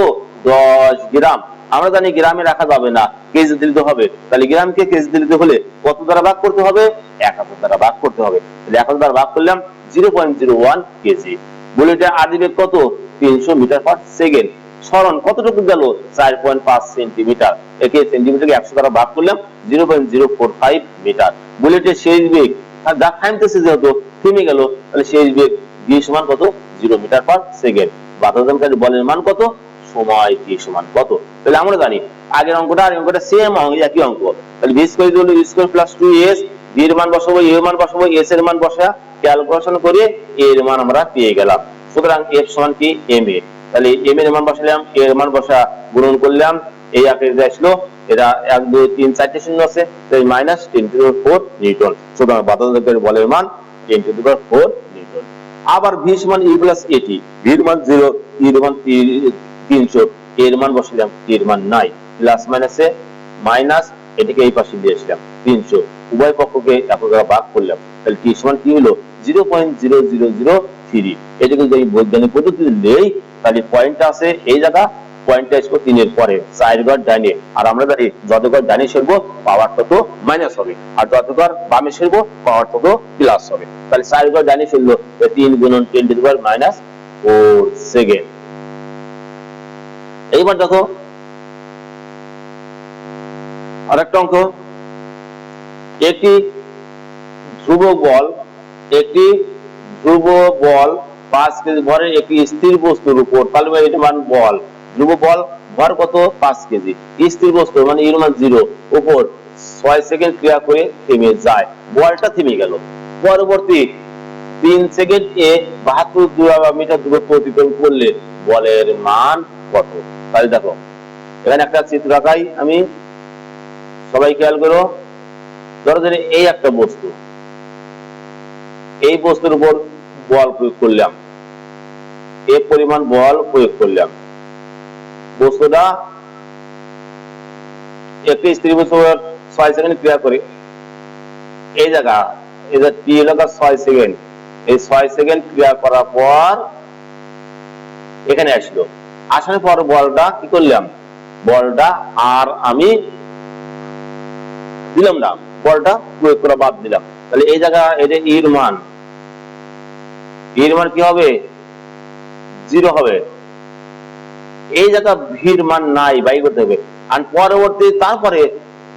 10 গ্রাম, আমরা জানি গ্রামে রাখা যাবে না, কেজি দিতে হবে। তাহলে গ্রামকে কেজি দিতে হলে কত দ্বারা ভাগ করতে হবে, 1000 দ্বারা ভাগ করতে হবে। তাহলে 1000 দ্বারা ভাগ করলাম 0.01 কেজি। বুলেটের আদি বেগ কত 300 মিটার পার সেকেন্ড। সরণ কতটুকু গেল 4.5 সেন্টিমিটার, একে সেন্টিমিটারকে 100 দ্বারা ভাগ করলাম 0.045 মিটার। বুলেটের শেষ বেগ থামতেছে, যেহেতু থেমে গেল, তাহলে শেষ বেগ v সমান কত 0 মিটার পার সেকেন্ড। বাধাদানকারী বলের মান কত, সময় t সমান কত। তাহলে আমরা জানি আগের অঙ্কটা আর অঙ্কটা সেম একই অঙ্ক। তাহলে v square equal two u square plus 2s, v এর মান বসাবো, এর মান বসাবো, s এর মান বসা ক্যালকুলেশন করে এর মান আমরা পেয়ে গেলাম। সুতরাং এফ সমান কি এম এ। তাহলে এম এর মান বসালাম, এর মান বসা গুণন করলাম, এই আকারে আসলো। এটা 1 2 3 4টে শূন্য আছে, তাই মাইনাস 10⁴ নিউটন। সুতরাং বাধারোধকের বলের মান 10⁴ নিউটন। আবার ভি সমান ই প্লাস এটি, ভির মান 0, এর মান 300, এর মান বসালাম, এর মান নাই, প্লাস মাইনাসে মাইনাস, এটাকে এই পাশে দিয়ে আসলাম 300, উভয় পক্ষকে একক দ্বারা ভাগ করলাম। তাহলে টি সমান কি হলো 0.0003। এটাকে যদি বৈজ্ঞানিক পদ্ধতিতে নেই তাহলে পয়েন্টটা আছে এই জায়গা, পয়েন্টটা আসবে 3 এর পরে 4 ঘর ডাইনে, আর আমরা জানি যত ঘর ডাইনে সরবো পাওয়ার তত মাইনাস হবে, আর যত ঘর বামে সরবো পাওয়ার তত প্লাস হবে। তাহলে 4 ঘর ডাইনে সরলো 3 গুণন 10⁻⁴ সেকেন্ড। এইবার দেখো আরেকটা অঙ্ক, একটি ধ্রুব বল 5 কেজি ভরের একটি স্থির বস্তুর উপর, তাহলে এটা মান বল, ধ্রুব বল, ভর কত 5 কেজি, স্থির বস্তু মানে এর মান 0, উপর 6 সেকেন্ড ক্রিয়া করে থেমে যায়, বলটা থেমে গেল। পরবর্তী 3 সেকেন্ড এ 72 মিটার দূরত্ব অতিক্রম করলে বলের মান কত? তাহলে দেখো এখানে একটা চিত্র আঁকাই আমি, সবাই খেয়াল করো। ধরো যে এই একটা বস্তু, এই বস্তুর উপর বল প্রয়োগ করলাম, এই পরিমাণ বল প্রয়োগ করলাম, বস্তুটা একটি স্থির বস্তু 6 সেকেন্ড ক্রিয়া করে, এই জায়গা এটা টি এলাকা 6 সেকেন্ড, এই 6 সেকেন্ড ক্রিয়া করার পর এখানে আসলো, আসার পর বলটা কি করলাম, বলটা আর আমি দিলাম না, বলটা প্রয়োগ করা বাদ দিলাম। তাহলে এই জায়গা এটা এর মান কি হবে 0 হবে, এই জায়গা ভির মান নাই, বাই করতে হবে। আর পরবর্তী তারপরে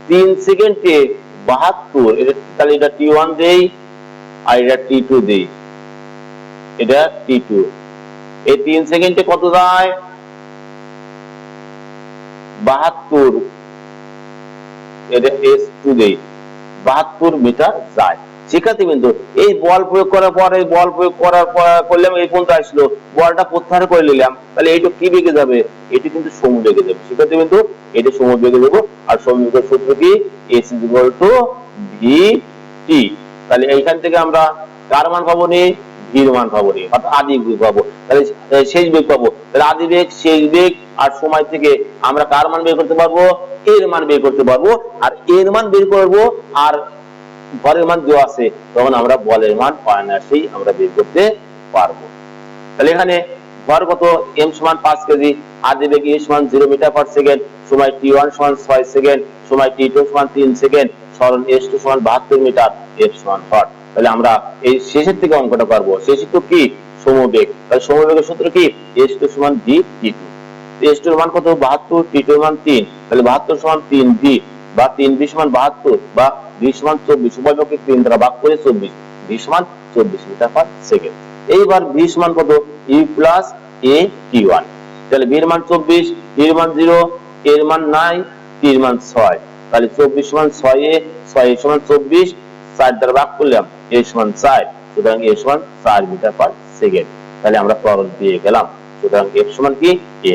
3 সেকেন্ডে 72, তাহলে এটা টি1 দেই আর এটা টি2 দেই, এটা টি2, এই 3 সেকেন্ডে কত যায় 72, এটা s2 দেই, 72 মিটার যায়। শিক্ষার্থী বিন্দু, এই বল প্রয়োগ করার পর করলাম, এই পর্যন্ত আসলো, বলটা প্রত্যাহার করে নিলাম, তাহলে এইটা কি বেগে যাবে, এটি কিন্তু সমু বেগে যাবে। শিক্ষার্থী বিন্দু, এটা সমু বেগে যাবো, আর সমু বেগের সূত্র কি s = vt। তাহলে এইখান থেকে আমরা কার মান পাবো নি, ভির মান পাবো নি, অর্থাৎ আদি বেগ পাবো, তাহলে শেষ বেগ পাবো। তাহলে আদি বেগ, শেষ বেগ আর সময় থেকে আমরা কার মান বের করতে পারবো, এর মান বের করতে পারবো, আর এর মান বের করবো আর ভরের মান দেওয়া আছে, তখন আমরা বলের মান অনায়াসেই আমরা বের করতে পারবো। তাহলে এখানে ভর কত, m সমান 5 কেজি, আদি বেগ e সমান 0 মিটার পার সেকেন্ড, সময় t1 সমান 6 সেকেন্ড, সময় t2 সমান 3 সেকেন্ড, সরণ s2 সমান 72 মিটার, f সমান ভর। তাহলে আমরা এই শেষের থেকে অঙ্কটা পারবো। শেষ সূত্র কি, সমবেগ। তাহলে সমবেগের সূত্র কি, s2 সমান v t2, s2 এর মান কত 72, t2 এর মান 3, তাহলে 72 সমান 3v, বা 3v সমান 72, বা v সমান 24, উভয় পক্ষে 3 দ্বারা ভাগ করে 24, v সমান 24 মিটার পার সেকেন্ড। এইবার v সমান কত, e প্লাস a t1, তাহলে v এর মান 24, t এর মান 0, এর মান নাই, t এর মান 6, তাহলে 24 সমান 6a, 6a সমান 24, 4 দ্বারা ভাগ করলাম, a সমান 4, সুতরাং a সমান 4 মিটার পার সেকেন্ড। তাহলে আমরা ত্বরণ পেয়ে গেলাম। সুতরাং f সমান কি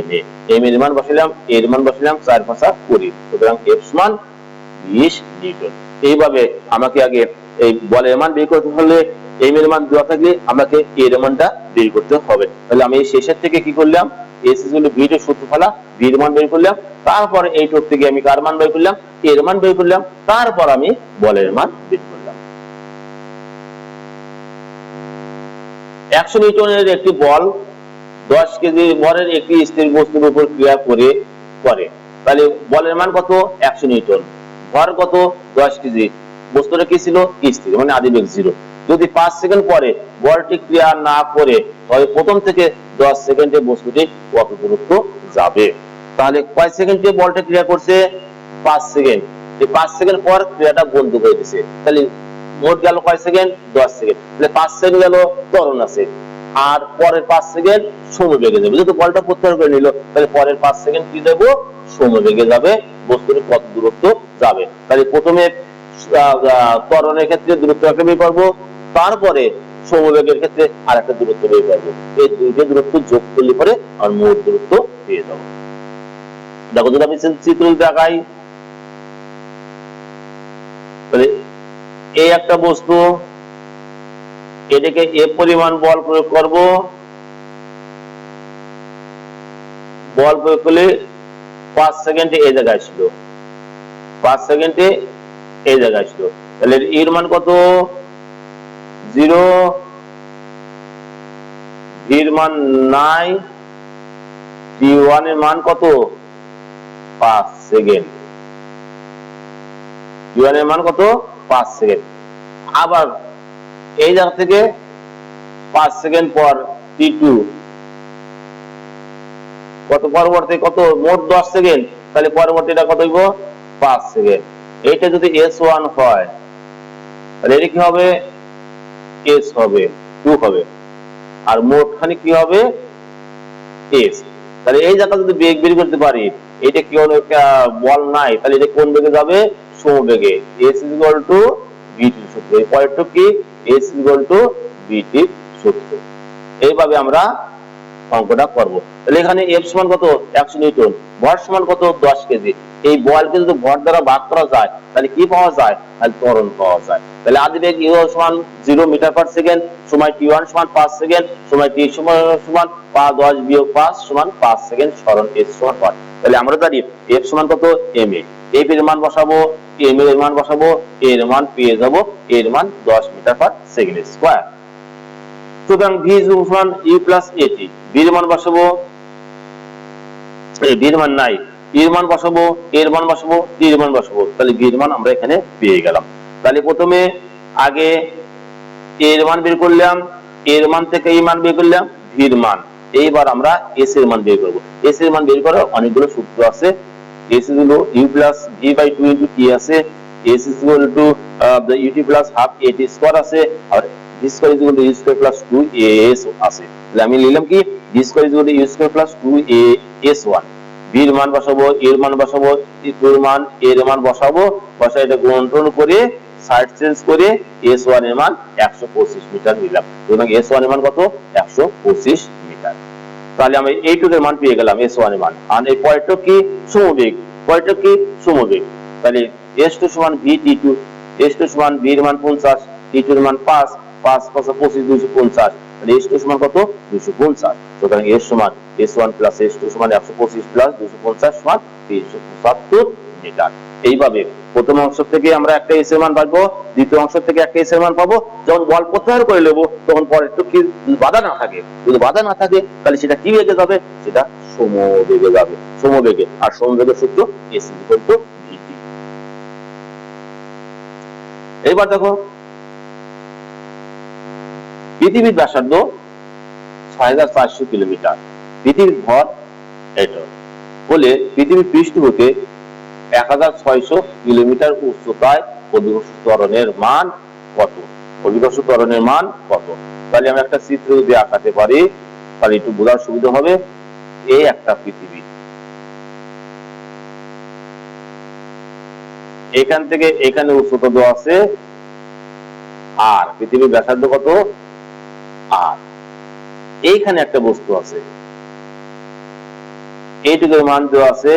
m এ, m এর মান বসালাম, এর মান বসালাম 4 5 20, সুতরাং f সমান 20 নিউটন। এইভাবে আমাকে আগে এই বলের মান বের করতে হলে m এর মান দেওয়া থাকলে আমাকে এর মানটা বের করতে হবে। তাহলে আমি এই শেষের থেকে কি করলাম, s = v এর সূত্র ফেলা, v এর মান বের করলাম, তারপর এই টুক থেকে আমি কার মান বের করলাম, এর মান বের করলাম, তারপর আমি বলের মান বের করলাম। 100 নিউটনের একটি বল 10 কেজি ভরের একটি স্থির বস্তুর উপর ক্রিয়া করে, তাহলে বলের মান কত 100 নিউটন, ভর কত 10 কেজি, বস্তুটা কি ছিল স্থির, মানে আদি বেগ 0। যদি 5 সেকেন্ড পরে বলটি ক্রিয়া না করে, তবে প্রথম থেকে 10 সেকেন্ডে বস্তুটি কত দূরত্ব যাবে। তাহলে কয় সেকেন্ডে বলটা ক্রিয়া করছে 5 সেকেন্ড, এই 5 সেকেন্ড পর ক্রিয়াটা বন্ধ করে দিয়েছে, তাহলে মোট গেল কয় সেকেন্ড 10 সেকেন্ড, তাহলে 5 সেকেন্ড গেল ত্বরণ আছে, আর পরের 5 সেকেন্ড সমবেগে যাবে, যেহেতু বলটা প্রত্যাহার করে নিল, তাহলে পরের 5 সেকেন্ড কি দেবো সমবেগে যাবে, বস্তুর কত দূরত্ব যাবে। তাহলে প্রথমে ত্বরণের ক্ষেত্রে দূরত্ব বের করব, তারপরে সমবেগের ক্ষেত্রে আর একটা দূরত্ব বের করবো, এই দুইটা দূরত্ব যোগ করলে পরে আর মোট দূরত্ব পেয়ে যাবো। দেখো যদি আমি চিত্র দেখাই, তাহলে এই একটা বস্তু, এটাকে এ পরিমাণ বল প্রয়োগ করব, বল প্রয়োগ করলে 5 সেকেন্ডে এই জায়গায় ছিল, 5 সেকেন্ডে এই জায়গায় ছিল, তাহলে এর মান কত? 0, এর মান 9, t1 এর মান কত? 5 সেকেন্ড, t1 এর মান কত? 5 সেকেন্ড। আবার এই জায়গা থেকে 5 সেকেন্ড পর t2 কত, পরবর্তী কত? মোট 10 সেকেন্ড, তাহলে পরবর্তীটা কত হইব? 5 সেকেন্ড। এইটা যদি s1 হয় তাহলে এটা কি হবে? s হবে, 2 হবে, আর মোট খানি কি হবে? s। তাহলে এই জায়গা যদি বেগ বের করতে পারি, এটা কি হলো? বল নাই, তাহলে এটা কোন বেগে যাবে? সমবেগে। s v t সূত্র, এই পয়েন্টটা কি? s v t সূত্র। এইভাবে আমরা অঙ্কটা করব। তাহলে এখানে F সমান কত? 100 নিউটন, ভর সমান কত? 10 কেজি। এই বলকে যদি ভর দ্বারা ভাগ করা যায় তাহলে কি পাওয়া যায়? তাহলে ত্বরণ পাওয়া যায়। তাহলে আদিবেগ u সমান 0 মিটার পার সেকেন্ড, সময় t1 সমান 5 সেকেন্ড, সময় t সমান 10 বিয়োগ 5 সমান 5 সেকেন্ড, সরণ s সমান 5। তাহলে আমরা জানি F সমান কত? ma। F এর মান বসাবো, m এর মান বসাবো, এর মান পেয়ে যাব, এর মান 10 মিটার পার সেকেন্ড স্কয়ার। সুতরাং v সমান u প্লাস at, v এর মান বসাবো, এই v এর মান নাই, এর মান বসাবো, এর মান বসাবো, t এর মান বসাবো, তাহলে v এর মান আমরা এখানে পেয়ে গেলাম। তাহলে প্রথমে আগে এর মান বের করলাম, এর মান থেকে এই মান বের করলাম, v এর মান। এইবার আমরা s এর মান বের করব। s এর মান বের করার অনেকগুলো সূত্র আছে। s হলো u plus v by 2 into t আছে, s is equal to the ut plus half at square আছে, আর v square is equal to u square plus 2as আছে। তাহলে আমি লিখলাম কি? v square is equal to u square plus 2as1। v এর মান বসাবো, এর মান বসাবো, এর মান, এর মান বসাবো, বসাই এটা গুণন করে সাইড চেঞ্জ করে s1 এর মান 125 মিটার নিলাম। সুতরাং s1 এর মান কত? 125 মিটার। তাহলে আমি এইটুকের মান পেয়ে গেলাম, s1 এর মান। আর এই পয়েন্টটা কি? সমবেগ। পয়েন্টটা কি? সমবেগ। তাহলে s2 সমান v t2, s2 সমান v এর মান 50, t2 এর মান 5, 5 5 25 250, তাহলে s2 সমান কত? 250। সুতরাং s সমান s1 প্লাস s2 সমান 125 প্লাস 250 সমান 375 মিটার। এইভাবে প্রথম অংশ থেকে আমরা একটা s এর মান পাবো, দ্বিতীয় অংশ থেকে একটা s এর মান পাবো। যখন বল প্রত্যাহার করে নেব তখন পরে একটু কি বাধা না থাকে, যদি বাধা না থাকে তাহলে সেটা কি বেগে যাবে? সেটা সমবেগে যাবে, সমবেগে। আর সমবেগের সূত্র s = vt। এইবার দেখো পৃথিবীর ব্যাসার্ধ 6400 কিলোমিটার, পৃথিবীর ভর এটা বলে পৃথিবীর পৃষ্ঠ হতে 1600 কিলোমিটার উচ্চতায় অভিকর্ষ ত্বরণের মান কত? অভিকর্ষ ত্বরণের মান কত? তাহলে আমি একটা চিত্র যদি আঁকাতে পারি তাহলে একটু বোঝার সুবিধা হবে। এই একটা পৃথিবী, এখান থেকে এখানে উচ্চতা দেওয়া আছে আর, পৃথিবীর ব্যাসার্ধ কত? আর এইখানে একটা বস্তু আছে, এইটুকুর মান দেওয়া আছে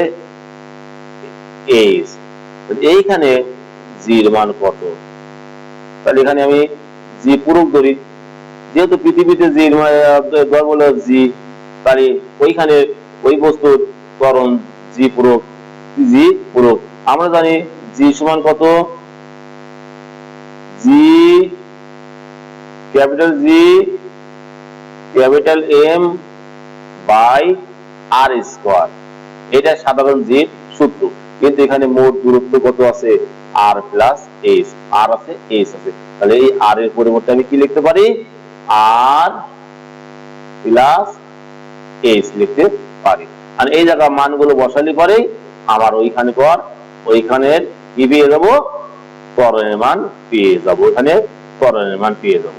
h, এইখানে g এর মান কত? তাহলে এখানে আমি g পূরক ধরি, যেহেতু পৃথিবীতে g এর মান হলো g, তাহলে ওইখানে ওই বস্তুর ত্বরণ g পূরক, g পূরক। আমরা জানি g সমান কত? g capital G capital M by r square. এটা সাধারণ g এর সূত্র, কিন্তু এখানে মোট দূরত্ব কত আছে? r প্লাস h, r আছে h আছে, তাহলে এই r এর পরিবর্তে আমি কি লিখতে পারি? r প্লাস h লিখতে পারি। আর এই জায়গা মানগুলো বসালে পরে আমার ওইখানে পর ওইখানের কি পেয়ে যাবো? ত্বরণের মান পেয়ে যাবো, এখানে ত্বরণের মান পেয়ে যাবো।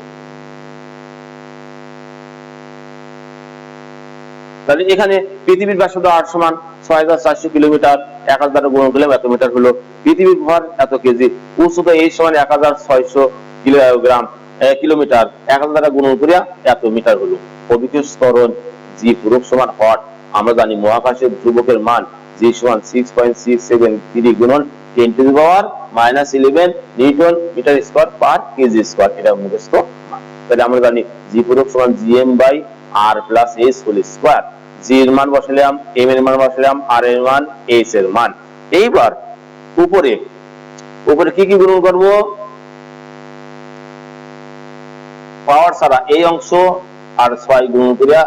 তাহলে এখানে পৃথিবীর ব্যাসার্ধ r সমান 6400 কিলোমিটার, 1000 দ্বারা গুণ করলে এত মিটার হলো। পৃথিবীর ভর এত কেজি, উচ্চতা h সমান 1600 কিলোগ্রাম, কিলোমিটার 1000 দ্বারা গুণন করিয়া এত মিটার হলো। অভিকর্ষ ত্বরণ জি পূরক সমান হট। আমরা জানি মহাকাশের ধ্রুবকের মান জি সমান 6.673 গুণন 10 to the power -11 newton metre square per kg square, এটা মুখস্থ মান। তাহলে আমরা জানি জি পূরক সমান gm by r plus h whole square. G এর মান বসালাম, m এর মান বসালাম, r এর মান, h এর মান। এইবার উপরে কি কি গুণন করব? পাওয়ার ছাড়া এই অংশ আর 6 গুণন করিয়া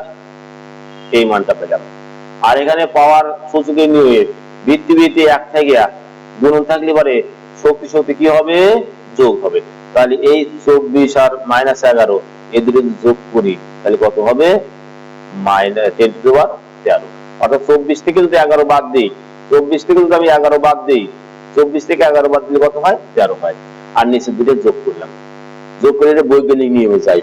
এই মানটা পেলাম। আর এখানে পাওয়ার সূচকের নিয়মে ভিত্তি 1 থেকে গুণন থাকলে পারে শক্তি কি হবে? যোগ হবে। তাহলে এই 24 আর -11 এই দুটো যোগ করি তাহলে কত হবে? -10 টু দি পাওয়ার 13। অর্থাৎ 24 থেকে যদি 11 বাদ দিই, 24 থেকে যদি আমি 11 বাদ দিই, 24 থেকে 11 বাদ দিলে কত হয়? 13 হয়। আর নিচে দুটো যোগ করলাম, যোগ করে এটা বৈজ্ঞানিক নিয়মে যাই।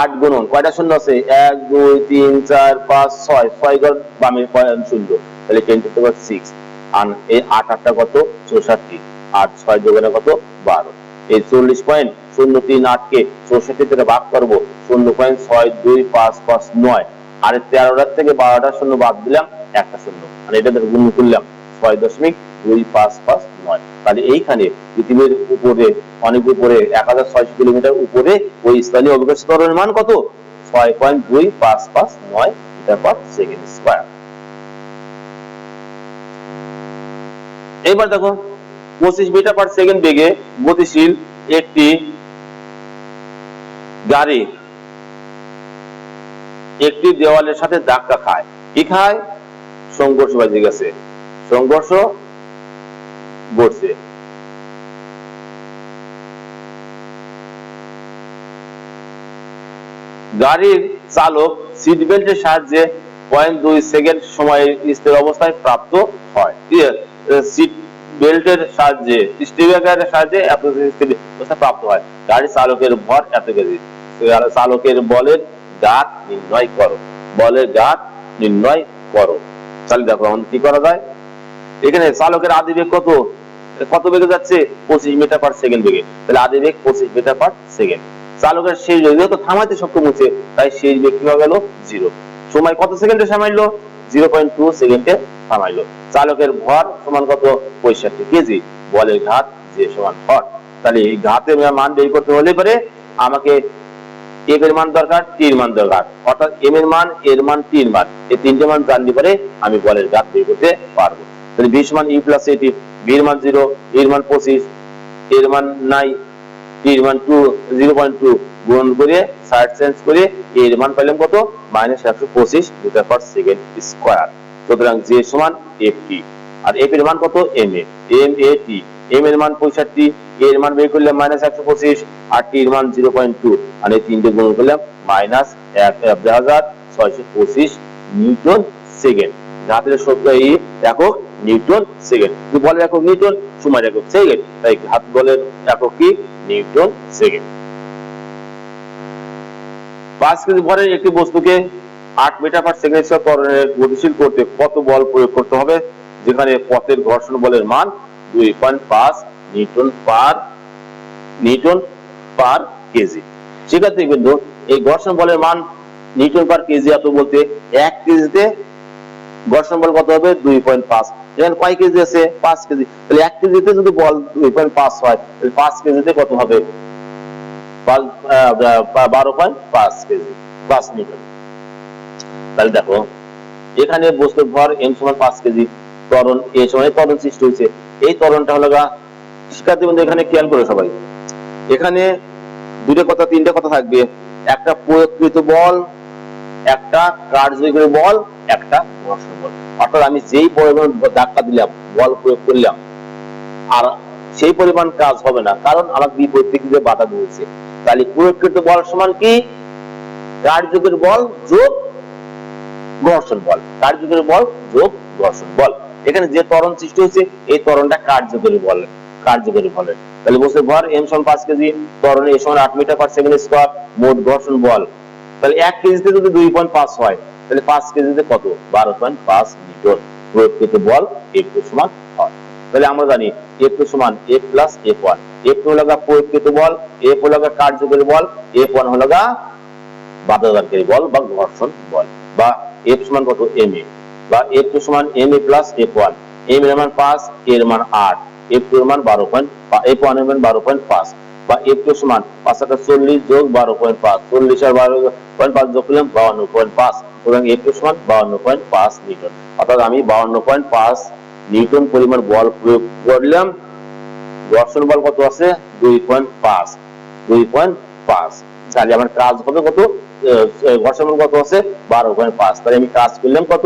8 গুণন কয়টা শূন্য আছে? 1 2 3 4 5 6, 6 ঘর বামে শূন্য, তাহলে 10 টু দি পাওয়ার 6। আর এই 8 8টা কত? 64। 8 6 যোগের কত? 12। এই 40.038 কে 64 থেকে ভাগ করব, 0.6255 আর 13টার থেকে 12টা শূন্য বাদ দিলাম, একটা শূন্য, আর এটা গুণ করলাম 6.2559। তাহলে এইখানে পৃথিবীর উপরে অনেক উপরে 1600 কিলোমিটার উপরে ওই স্থানীয় অভিকর্ষ ত্বরণের মান কত? 6.2559 মিটার পার সেকেন্ড স্কয়ার। এবার দেখো 25 মিটার পার সেকেন্ড বেগে গতিশীল একটি গাড়ি একটি দেওয়ালের সাথে ধাক্কা খায়। কি খায়? সংঘর্ষ বাজে গেছে, সংঘর্ষ ঘটছে। গাড়ির চালক সিট বেল্টের সাহায্যে 0.2 সেকেন্ড সময়ে স্থির অবস্থায় প্রাপ্ত হয়। সিট বেল্টের সাহায্যে, স্টিয়ারিংয়ের সাহায্যে এত স্থির অবস্থায় প্রাপ্ত হয়। গাড়ির চালকের ভর এত কেজি। চালকের বলের ঘাত নির্ণয় করো, বলের ঘাত নির্ণয় করো। তাহলে দেখো এখন কি করা যায়? এখানে চালকের আদিবেগ কত? কত বেগে যাচ্ছে? 25 মিটার পার সেকেন্ড বেগে। তাহলে আদিবেগ 25 মিটার পার সেকেন্ড। চালকের শেষ বেগ যেহেতু থামাইতে সক্ষম হচ্ছে, তাই শেষ বেগ কি হয়ে গেল? 0। সময় কত সেকেন্ডে থামাইলো? 0.2 সেকেন্ডে থামাইলো। চালকের ভর সমান কত? 65 কেজি। বলের ঘাত যে সমান হট। তাহলে এই ঘাতের মান বের করতে হলে পরে আমাকে এফ এর মান দরকার, টি এর মান দরকার, অর্থাৎ এম এর মান, এর মান, টি এর মান, এই তিনটে মান জানলে পরে আমি বলের ঘাত বের করতে পারবো। তাহলে বি সমান ই প্লাস এটি, বি এর মান 0, এর মান 25, এর মান নাই, টি এর মান 0.2 গুণ করে সাইড চেঞ্জ করে এর মান পেলাম কত? -125 মিটার পার সেকেন্ড স্কয়ার। সুতরাং জে সমান এফ টি। আর এফ এর মান কত? M A, M A T. M এর মান 65, এর মান বের করলাম -125 আর টি এর মান 0.2, আর এই তিনটে গুণ করলাম -1625 নিউটন সেকেন্ড। ঘাতের শক্তি একক নিউটন সেকেন্ড। বলের একক নিউটন, সময়ের একক সেকেন্ড, তাই ঘাত বলের একক কি? Newton second. 5 কেজি ভরের একটি বস্তুকে 8 মিটার পার সেকেন্ড ত্বরণে গতিশীল করতে কত বল প্রয়োগ করতে হবে? যেখানে পথের ঘর্ষণ বলের মান 2.5 নিউটন পার কেজি। শিক্ষার্থী বিন্দু, এই ঘর্ষণ বলের মান নিউটন পার কেজি এত বলতে 1 কেজিতে ঘর্ষণ বল কত হবে? 2.5। এখানে কয় কেজি আছে? 5 কেজি। তাহলে 1 কেজিতে যদি বল 2.5 হয়, তাহলে 5 কেজিতে কত হবে? 12.5 কেজি প্লাস নিউটন। তাহলে দেখো এখানে বস্তুর ভর m সমান 5 কেজি, ত্বরণ a সমান ত্বরণ সৃষ্টি হয়েছে। এই ত্বরণটা হলো শিক্ষার্থী বন্ধু এখানে খেয়াল করে সবাই, এখানে দুটো কথা তিনটে কথা থাকবে। একটা প্রয়োগকৃত বল, একটা কার্যকরী বল, একটা ঘর্ষণ বল। অর্থাৎ আমি যেই পরিমাণ ধাক্কা দিলাম, বল প্রয়োগ করলাম, আর সেই পরিমাণ কাজ হবে না, কারণ আমার বিপরীত দিকে বাধা দিয়েছে। তাহলে প্রয়োগকৃত বল সমান কি? কার্যকরী বল যোগ ঘর্ষণ বল, কার্যকরী বল যোগ ঘর্ষণ বল। এখানে যে ত্বরণ সৃষ্টি হয়েছে এই ত্বরণটা কার্যকরী বল, কার্যকরী বলের। তাহলে বস্তুর ভর m সমান 5 কেজি, ত্বরণ a সমান 8 মিটার পার সেকেন্ড স্কয়ার, মোট ঘর্ষণ বল। তাহলে 1 কেজিতে যদি 2.5 হয়, তাহলে 5 কেজিতে কত? 12.5 নিউটন প্রয়োগকৃত বল F2 সমান হয়। তাহলে আমরা জানি F2 সমান F প্লাস F1। F2 হলো প্রয়োগকৃত বল, F হলো কার্যকরী বল, F1 হলো বাধাদানকারী বল বা ঘর্ষণ বল, বা F সমান কত ma, বা F2 সমান ma প্লাস F1। m এর মান 5, এর মান 8, F2 এর মান 12, F1 এর মান 12.5, বা F2 সমান 5 * 40 যোগ 12.5, 40 আর 12.5 যোগ করলাম 52.5, সুতরাং F2 সমান 52.5 নিউটন। অর্থাৎ আমি 52.5 নিউটন পরিমাণ বল প্রয়োগ করলাম। ঘর্ষণ বল কত আছে 2.5, তাহলে আমার কাজ হবে কত, ঘর্ষণ বল কত আছে 12.5, তাহলে আমি কাজ করলাম কত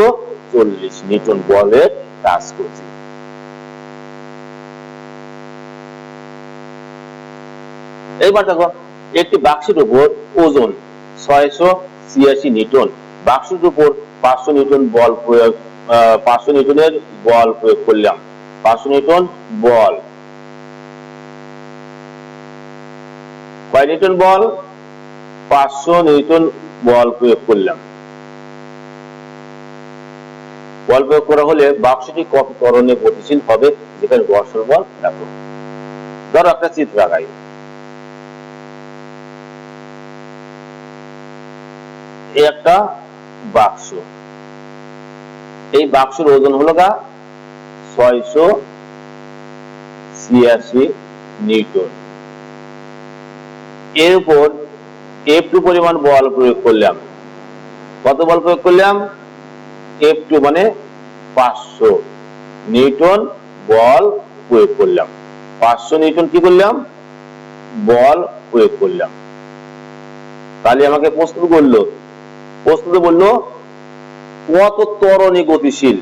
40 নিউটন বলের কাজ করছি। এইবার দেখো একটি বাক্সের উপর ওজন 686 নিউটন, বাক্সের উপর 500 নিউটন বল প্রয়োগ, 500 নিউটনের বল প্রয়োগ করলাম, 500 নিউটন বল, কয় নিউটন বল 500 নিউটন বল প্রয়োগ করলাম। বল প্রয়োগ করা হলে বাক্সটি কত ত্বরণে গতিশীল হবে, যেখানে ঘর্ষণ বল এত। ধরো একটা চিত্র আঁকাই, এই একটা বাক্স, এই বাক্সের ওজন হলো 686 নিউটন, এর উপর F2 পরিমাণ বল প্রয়োগ করলাম। কত বল প্রয়োগ করলাম, F2 মানে 500 নিউটন বল প্রয়োগ করলাম, 500 নিউটন কি করলাম বল প্রয়োগ করলাম। তাহলে আমাকে প্রশ্ন করলো, প্রশ্নতে বললো কত ত্বরণে গতিশীল,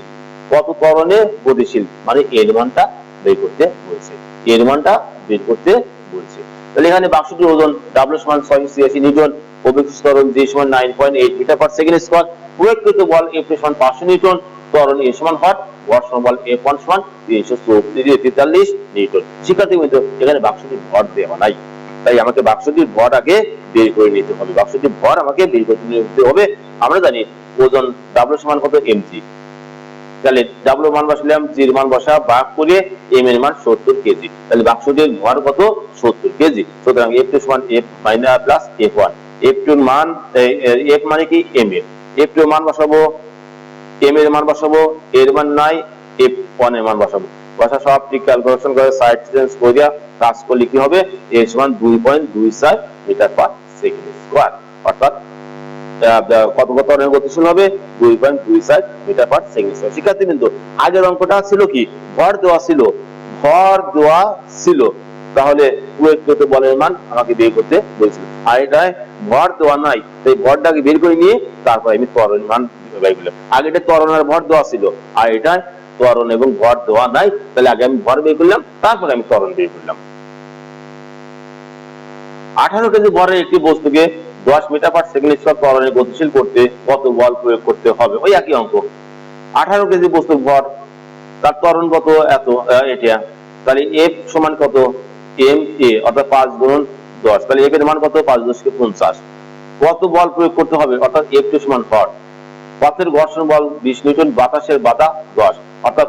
কত ত্বরণে গতিশীল, মানে এর মানটা বের করতে বলছে, এর মানটা বের করতে বলছে। তাহলে এখানে বাক্সটির ওজন W সমান 686 নিউটন, অভিক্ষিপ্ত ত্বরণ G সমান 9.8 মিটার পার সেকেন্ড স্কয়ার, প্রয়োগকৃত বল F2 সমান 500 নিউটন, ত্বরণ A সমান হট, ঘর্ষণ বল F1 সমান 343 নিউটন। শিক্ষার্থীবৃন্দ, এখানে বাক্সটির ভর দেওয়া নাই, তাই আমাকে বাক্সটির ভর আগে বের করে নিতে হবে, বাক্সটির ভর আমাকে বের করে নিতে হবে। আমরা জানি ওজন W সমান কত mg, তাহলে W মান বসালাম, G এর মান বসা, ভাগ করে m এর মান 70 কেজি, তাহলে বাক্সটির ভর কত 70 কেজি। সুতরাং F2 সমান F minus plus F1, F2 এর মান F মানে কি m এর, F2 এর মান বসাবো, m এর মান বসাবো, এর মান নাই, F1 এর মান বসাবো, বসা সব ঠিক ক্যালকুলেশন করে সাইড চেঞ্জ করে কাজ করলে কি হবে, A সমান 2.24 মিটার পার সেকেন্ড স্কয়ার, অর্থাৎ কত ত্বরণে গতিশীল হবে 2.24 মিটার পার সেকেন্ড স্কয়ার। শিক্ষার্থীবৃন্দ, আগের অঙ্কটা ছিল কি ভর দেওয়া ছিল, ভর দেওয়া ছিল, তাহলে প্রয়োগকৃত বলের মান আমাকে বের করতে বলেছিল, আর এটায় ভর দেওয়া নাই, তাই ভরটাকে বের করে নিয়ে তারপর আমি ত্বরণের মান বের করলাম। আগে এটা ত্বরণ আর ভর দেওয়া ছিল, আর এটা ত্বরণ এবং ভর দেওয়া নাই, তাহলে আগে আমি ভর বের করলাম, তারপরে আমি ত্বরণ বের করলাম। 18 কেজি ভরের একটি বস্তুকে 10 মিটার পার সেকেন্ড স্কয়ার ত্বরণে গতিশীল করতে কত বল প্রয়োগ করতে হবে, ওই একই অঙ্ক। 18 কেজি বস্তুর ভর, তার ত্বরণ কত এত, এটা, তাহলে F সমান কত ma, অর্থাৎ 5 গুণন 10, তাহলে F এর মান কত 5 × 10 = 50, কত বল প্রয়োগ করতে হবে, অর্থাৎ F2 সমান হট, পথের ঘর্ষণ বল 20 নিউটন, বাতাসের বাধা 10, অর্থাৎ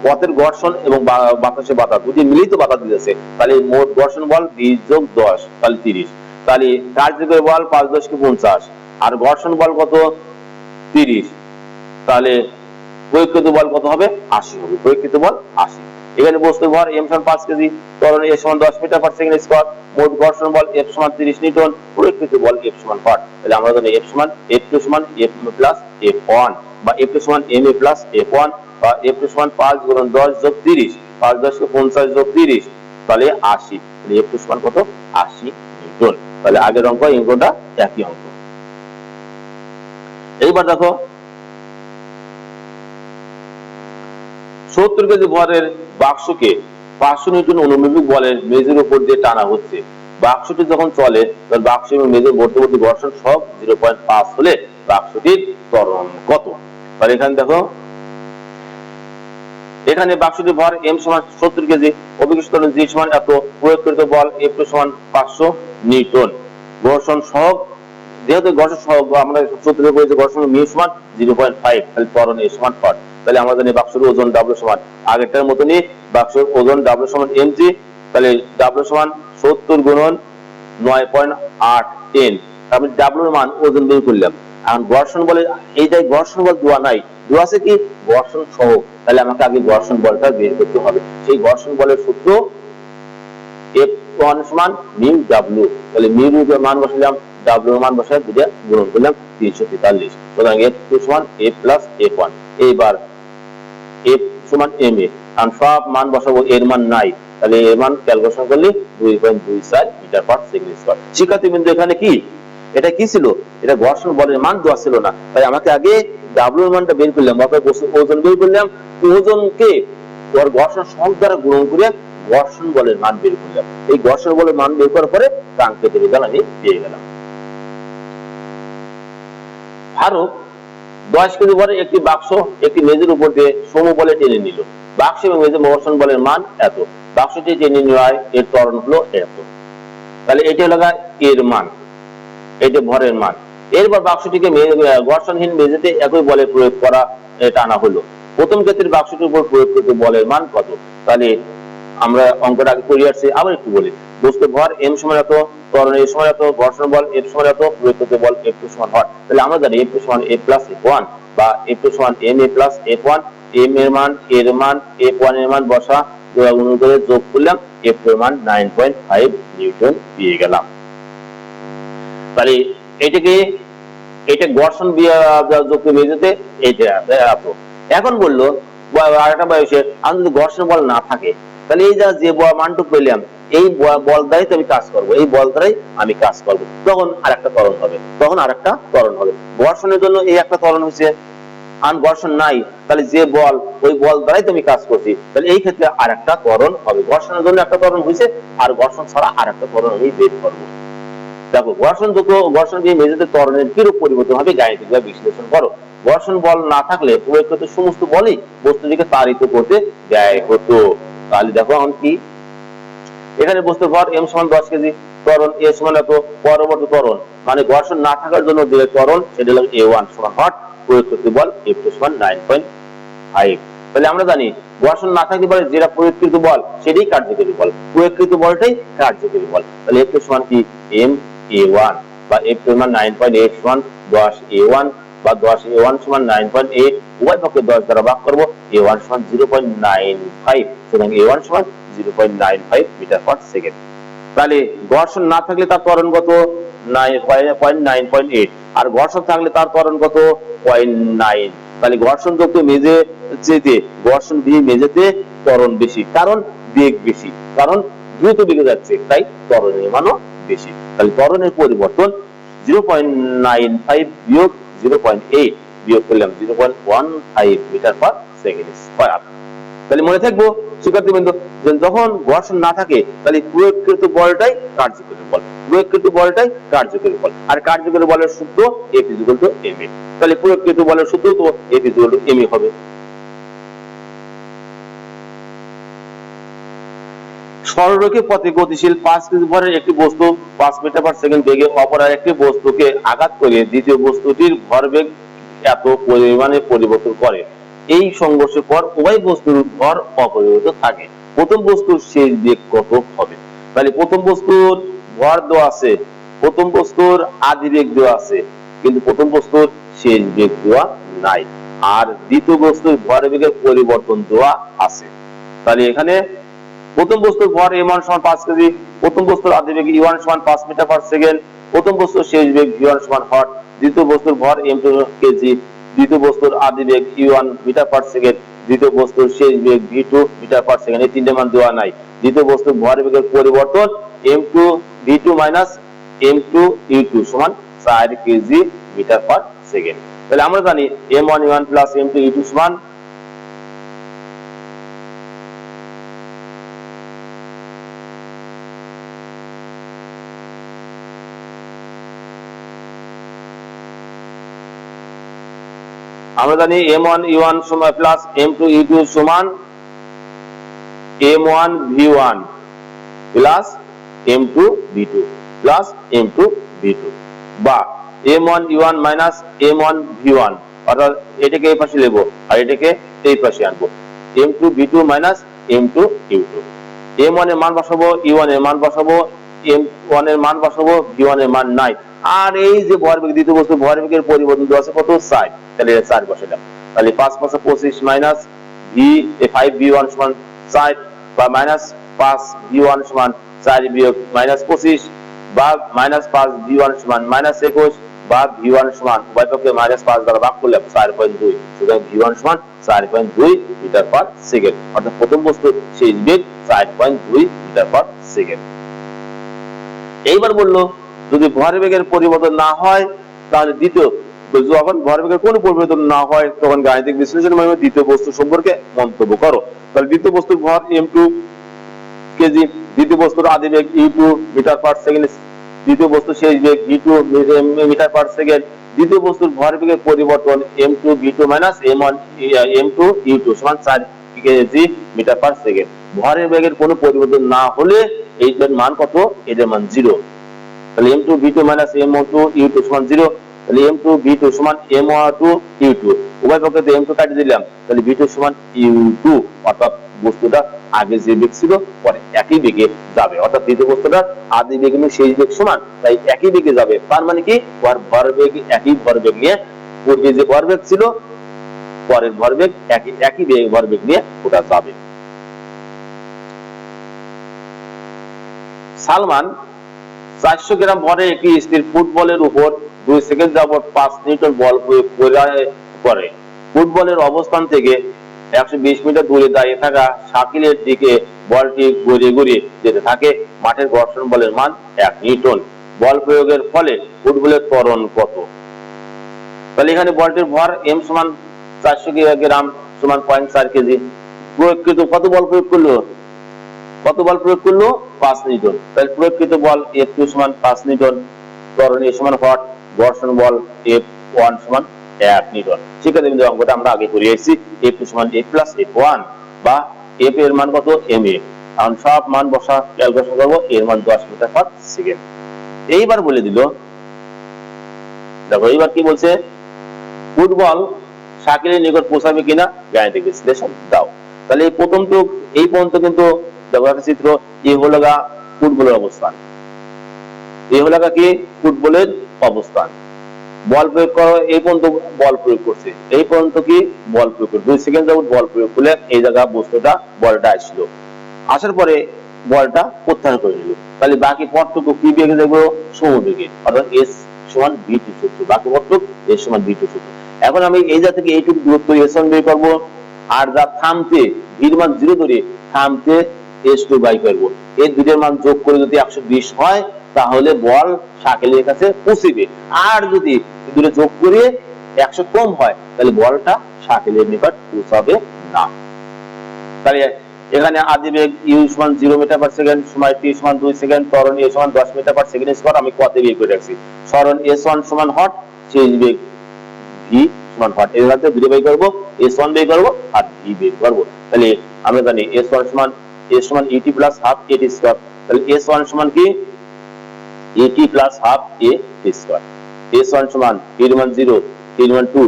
পথের ঘর্ষণ এবং বাতাসের বাধা দুটি মিলিত বাধা দিয়েছে, তাহলে মোট ঘর্ষণ বল 20 যোগ 10 তাহলে 30, তাহলে কার্যকরী বল 5 × 10 = 50, আর ঘর্ষণ বল কত 30, তাহলে প্রয়োগকৃত বল কত হবে 80 হবে, প্রয়োগকৃত বল 80। এখানে বস্তুর ভর m সমান 5 কেজি, ত্বরণ A সমান 10 মিটার পার সেকেন্ড স্কয়ার, মোট ঘর্ষণ বল F সমান 30 নিউটন, প্রয়োগকৃত বল F সমান হট, তাহলে আমরা জানি F সমান F2 সমান F প্লাস F1, বা F2 সমান ma প্লাস F1, বা F2 সমান 5 গুণন 10 যোগ 30, 5 × 10 = 50 যোগ 30, তাহলে 80, তাহলে F2 সমান কত 80 নিউটন। তাহলে আগের অঙ্ক এই অঙ্কটা একই অঙ্ক। এইবার দেখো 70 কেজি ভরের বাক্সকে 500 নিউটন অনুভূমিক বলের মেজের উপর দিয়ে টানা হচ্ছে, বাক্সটি যখন চলে তখন বাক্স এবং মেজের মধ্যবর্তী ঘর্ষণ সব 0.5 হলে বাক্সটির ত্বরণ কত। তাহলে এখানে দেখো, এখানে বাক্সটির ভর m সমান 70 কেজি, অভিক্ষিপ্ত ত্বরণ G সমান এত, প্রয়োগকৃত বল F2 সমান 500 নিউটন, ঘর্ষণ সহগ, যেহেতু ঘর্ষণ সহগ আমরা সূত্রে বলেছি ঘর্ষণ μ সমান 0.5, তাহলে ত্বরণ A সমান হট, তাহলে আমরা জানি বাক্সের ওজন ডাব্লিউ সমান আগেরটার মতনই বাক্সের ওজন ডাব্লিউ সমান mg, তাহলে ডাব্লিউ সমান 70 গুণন 9.8 n। আমি ডাব্লিউ এর মান ওজন বের করলাম। এখন ঘর্ষণ বলে এইটাই ঘর্ষণ বল দেওয়া নাই, দেওয়া আছে কি ঘর্ষণ সহ, তাহলে আমাকে আগে ঘর্ষণ বলটা বের করতে হবে। সেই ঘর্ষণ বলের সূত্র F1 সমান মিউ ডাব্লিউ, তাহলে মিউ এর মান বসালাম, ডাব্লিউ এর মান বসায় দুটো গুণন করলাম 343। সুতরাং F2 সমান A প্লাস F1। এইবার F সমান ma, কারণ সব মান বসাবো, এর মান নাই, তাহলে এর মান ক্যালকুলেশন করলে 2.24 মিটার পার সেকেন্ড স্কয়ার। শিক্ষার্থীবৃন্দ এখানে কি এটা কি ছিল, এটা ঘর্ষণ বলের মান দেওয়া ছিল না, তাই আমাকে আগে ডাব্লিউ এর মানটা বের করলাম, অর্থাৎ ওজন বের করলাম, ওজনকে ওর ঘর্ষণ সহগ দ্বারা গুণন করে ঘর্ষণ বলের মান বের করলাম। এই ঘর্ষণ বলের মান বের করার পরে কাঙ্ক্ষিত রেজাল্ট আমি পেয়ে গেলাম। ফারুক 10 কেজি ভরের একটি বাক্স একটি মেজের উপর দিয়ে সমবলে টেনে নিল। বাক্স এবং মেজের ঘর্ষণ বলের মান এত, বাক্সটি টেনে নেওয়ায় এর ত্বরণ হলো এত। তাহলে এটা হলো এর মান, এটা ভরের মান। এরপর বাক্সটিকে ঘর্ষণহীন মেঝেতে একই বলে প্রয়োগ করা টানা হলো। প্রথম ক্ষেত্রে বাক্সটির উপর প্রয়োগকৃত বলের মান কত? তাহলে আমরা অঙ্কটা আগে করে আসছি, আবার একটু বলি। বস্তু ভর m সমান এত, ত্বরণ a সমান এত, ঘর্ষণ বল F সমান এত, প্রয়োগকৃত বল F2 সমান হট। তাহলে আমরা জানি F2 সমান A প্লাস F1 বা F2 সমান ma প্লাস F1। m এর মান, এর মান, F1 এর মান বসা, গুণ করে যোগ করলাম, F2 এর মান 9.5 নিউটন পেয়ে গেলাম। তাহলে এটাকে এটা ঘর্ষণ যুক্ত মেঝেতে এটা এত। এখন বললো আরেকটা বয়সে আমি যদি ঘর্ষণ বল না থাকে, তাহলে এই যে মানটুক পেলাম, এই বল দ্বারাই তো আমি কাজ করবো, এই বল দ্বারাই আমি কাজ করবো, তখন আরেকটা ত্বরণ হবে, তখন আরেকটা ত্বরণ হবে। ঘর্ষণের জন্য এই একটা ত্বরণ হয়েছে, আর ঘর্ষণ নাই, তাহলে যে বল ওই বল দ্বারাই তুমি কাজ করছি, তাহলে এই ক্ষেত্রে আরেকটা ত্বরণ হবে। ঘর্ষণের জন্য একটা ত্বরণ হয়েছে, আর ঘর্ষণ ছাড়া আরেকটা ত্বরণ আমি বের করবো। দেখো ঘর্ষণ দিয়ে মেঝেতে ত্বরণের কিরূপ পরিবর্তন হবে গাণিতিকভাবে বিশ্লেষণ করো। ঘর্ষণ বল না থাকলে প্রয়োগকৃত সমস্ত বলই বস্তুটিকে তাড়িত করতে ব্যয় হতো। তাহলে দেখো এখন কি, এখানে বস্তুর ভর m সমান 10 কেজি, ত্বরণ a সমান এত, পরবর্তী ত্বরণ মানে ঘর্ষণ না থাকার জন্য যে ত্বরণ সেটা হলো a1 সমান হট, প্রয়োগকৃত বল F2 সমান 9.5। তাহলে আমরা জানি ঘর্ষণ না থাকলে পরে যেটা প্রয়োগকৃত বল সেটাই কার্যকরী বল, প্রয়োগকৃত বলটাই কার্যকরী বল। তাহলে F2 সমান কি ma1 বা F2 এর মান 9.8 সমান 10a1 বা 10a1 সমান 9.8, উভয় পক্ষে 10 দ্বারা ভাগ করব, a1 সমান 0.95, সুতরাং a1 সমান 0.95 মিটার পার সেকেন্ড। তাহলে ঘর্ষণ না থাকলে তার ত্বরণ কত? 9.8, আর ঘর্ষণ থাকলে তার ত্বরণ কত? 0.9। তাহলে ঘর্ষণ যুক্ত মেঝে চেয়ে ঘর্ষণ দিয়ে মেঝেতে ত্বরণ বেশি, কারণ বেগ বেশি, কারণ দ্রুত বেগে যাচ্ছে, তাই ত্বরণের মানও বেশি। তাহলে ত্বরণের পরিবর্তন 0.95 বিয়োগ 0.8 বিয়োগ করলাম 0.15 মিটার পার সেকেন্ড স্কয়ার। তাহলে মনে থাকবো শিক্ষার্থীবৃন্দ, যখন ঘর্ষণ না থাকে তাহলে প্রয়োগকৃত বলটাই কার্যকরী বল, প্রয়োগকৃত বলটাই কার্যকরী বল, আর কার্যকরী বলের সূত্র F = ma। তাহলে প্রয়োগকৃত বলের সূত্র তো F = ma হবে। সরলরেখে পথে গতিশীল 5 কেজি ভরের একটি বস্তু 5 মিটার পার সেকেন্ড বেগে অপর আরেকটি বস্তুকে আঘাত করে দ্বিতীয় বস্তুটির ভরবেগ এত পরিমাণে পরিবর্তন করে। এই সংঘর্ষের পর উভয় বস্তুর ভর অপরিবর্তিত থাকে। প্রথম বস্তুর শেষ বেগ কত হবে? তাহলে প্রথম বস্তুর ভর দেওয়া আছে, প্রথম বস্তুর আদি বেগ দেওয়া আছে, কিন্তু প্রথম বস্তুর শেষ বেগ দেওয়া নাই, আর দ্বিতীয় বস্তুর ভরবেগের পরিবর্তন দেওয়া আছে। তাহলে এখানে প্রথম বস্তুর ভর m1 সমান 5 কেজি, প্রথম বস্তুর আদি বেগ e1 সমান 5 মিটার পার সেকেন্ড, প্রথম বস্তুর শেষ বেগ v1 সমান হট, দ্বিতীয় বস্তুর ভর m2 কেজি, দ্বিতীয় বস্তুর আদি বেগ e1 মিটার পার সেকেন্ড, দ্বিতীয় বস্তুর শেষ বেগ v2 মিটার পার সেকেন্ড, এই তিনটে মান দেওয়া নাই। দ্বিতীয় বস্তুর ভরবেগের পরিবর্তন m2 v2 minus m2 e2 সমান 4 কেজি মিটার পার সেকেন্ড। তাহলে আমরা জানি m1 e1 plus m2 e2 সমান আমরা জানি m1 e1 সমান প্লাস m2 e2 সমান m1 v1 plus m2 v2 plus m2 v2 বা m1 e1 minus m1 v1, অর্থাৎ এটাকে এই পাশে নেব আর এটাকে এই পাশে আনবো, m2 v2 minus m2 u2। m1 এর মান বসাবো, u1 এর মান বসাবো, m1 এর মান বসাবো, v1 এর মান নাই। আর এই যে ভরবেগ, দ্বিতীয় বস্তু ভরবেগের পরিবর্তন দেওয়া আছে কত 4, তাহলে 4 বসালাম। তাহলে 5 5 25 মাইনাস v5 v1 সমান 4 বা মাইনাস 5 v1 সমান 4 বিয়োগ মাইনাস 25 বা মাইনাস 5 v1 সমান মাইনাস 21 বা v1 সমান উভয় পক্ষে মাইনাস 5 দ্বারা ভাগ করলে 4.2। সুতরাং v1 সমান 4.2 মিটার পার সেকেন্ড, অর্থাৎ প্রথম বস্তুর শেষ বেগ 4.2 মিটার পার সেকেন্ড। এইবার বললো যদি ভরবেগের পরিবর্তন না হয় তাহলে দ্বিতীয়, যখন ভরবেগের কোনো পরিবর্তন না হয় তখন গাণিতিক বিশ্লেষণের মাধ্যমে দ্বিতীয় বস্তু সম্পর্কে মন্তব্য করো। তাহলে দ্বিতীয় বস্তুর ভর m2 কেজি, দ্বিতীয় বস্তুর আদিবেগ u2 মিটার পার সেকেন্ড, দ্বিতীয় বস্তুর শেষ বেগ v2 মিটার পার সেকেন্ড, দ্বিতীয় বস্তুর ভরবেগের পরিবর্তন m2 v2 minus m2 u2 সমান 4 কেজি মিটার পার সেকেন্ড। ভরের বেগের কোনো পরিবর্তন না হলে এইটার মান কত, এটার মান 0। তাহলে m2 v2 minus m2 u2 সমান 0। তাহলে m2 v2 সমান m2 u2, উভয় পক্ষে m2 কাটি দিলাম, তাহলে v2 সমান u2, অর্থাৎ বস্তুটা আগে যে বেগ ছিল পরে একই বেগে যাবে, অর্থাৎ দ্বিতীয় বস্তুটার আদি বেগ এবং শেষ বেগ সমান, তাই একই বেগে যাবে। তার মানে কি ভরবেগ একই ভরবেগ নিয়ে, পূর্বে যে ভরবেগ ছিল পরের ভরবেগ একই ভরবেগ নিয়ে ওটা যাবে। সালমান 400 গ্রাম ভরে একটি স্থির ফুটবলের উপর 2 সেকেন্ড যাবত 5 নিউটন বল প্রয়োগ করে। ফুটবলের অবস্থান থেকে 120 মিটার দূরে দাঁড়িয়ে থাকা শাকিলের দিকে বলটি ঘুরিয়ে ঘুরিয়ে যেতে থাকে। মাঠের ঘর্ষণ বলের মান 1 নিউটন। বল প্রয়োগের ফলে ফুটবলের ত্বরণ কত? তাহলে এখানে বলটির ভর m সমান 400 গ্রাম সমান 0.4 কেজি। প্রয়োগকৃত কত বল প্রয়োগ করলো? 5 নিউটন। তাহলে প্রয়োগকৃত বল F2 সমান 5 নিউটন, ত্বরণ A সমান হট, ঘর্ষণ বল F1 সমান 1 নিউটন। শিক্ষার্থীবৃন্দ, অঙ্কটা আমরা আগে করে এসেছি। F2 সমান A প্লাস F1 বা F এর মান কত, ma। এখন সব মান বসা ক্যালকুলেশন করব, এর মান 10 মিটার পার সেকেন্ড। এইবার বলে দিল, দেখো এইবার কি বলছে, ফুটবল শাকিলের নিকট পৌঁছাবে কিনা গাণিতিক বিশ্লেষণ দাও। তাহলে এই প্রথমটুক এই পর্যন্ত কিন্তু দেখো একটা চিত্র, এ হলো ফুটবলের অবস্থান, এ হলো কি ফুটবলের অবস্থান। বল প্রয়োগ করো, এই পর্যন্ত বল প্রয়োগ করছে, এই পর্যন্ত কি বল প্রয়োগ করে 2 সেকেন্ড যাবত বল প্রয়োগ করলে এই জায়গা বস্তুটা বলটা আসলো, আসার পরে বলটা প্রত্যাহার করে নিল। তাহলে বাকি পথটুকু কি বেগে যাবো, সমবেগে, অর্থাৎ s সমান v2 সূত্র, বাকি পথটুকু s সমান v2 সূত্র। এখন আমি এই জায়গা থেকে এইটুকু দূরত্ব s1 বের করব, আর যা থামতে v এর মান 0 ধরে থামতে s2 বাই করব। এই দুইটার মান যোগ করে যদি 120 হয় তাহলে বল শাকিলের কাছে পৌঁছবে, আর যদি দুটো যোগ করে 100 কম হয় তাহলে বলটা শাকিলের নিকট পৌঁছাবে না। তাহলে এখানে আদিবেগ u সমান 0 মিটার পার সেকেন্ড, সময় t সমান 2 সেকেন্ড, ত্বরণ a সমান 10 মিটার পার সেকেন্ড স্কয়ার। আমি কত বের করে রাখছি, সরণ s1 সমান হট, শেষ বেগ v সমান হট, এর মধ্যে দুটো বের করব, s1 বের করব আর v বের করব। তাহলে আমরা জানি s1 সমান s সমান et plus half at square. তাহলে s1 সমান কি at plus half a square. s1 সমান এর মান 0, এর মান 2,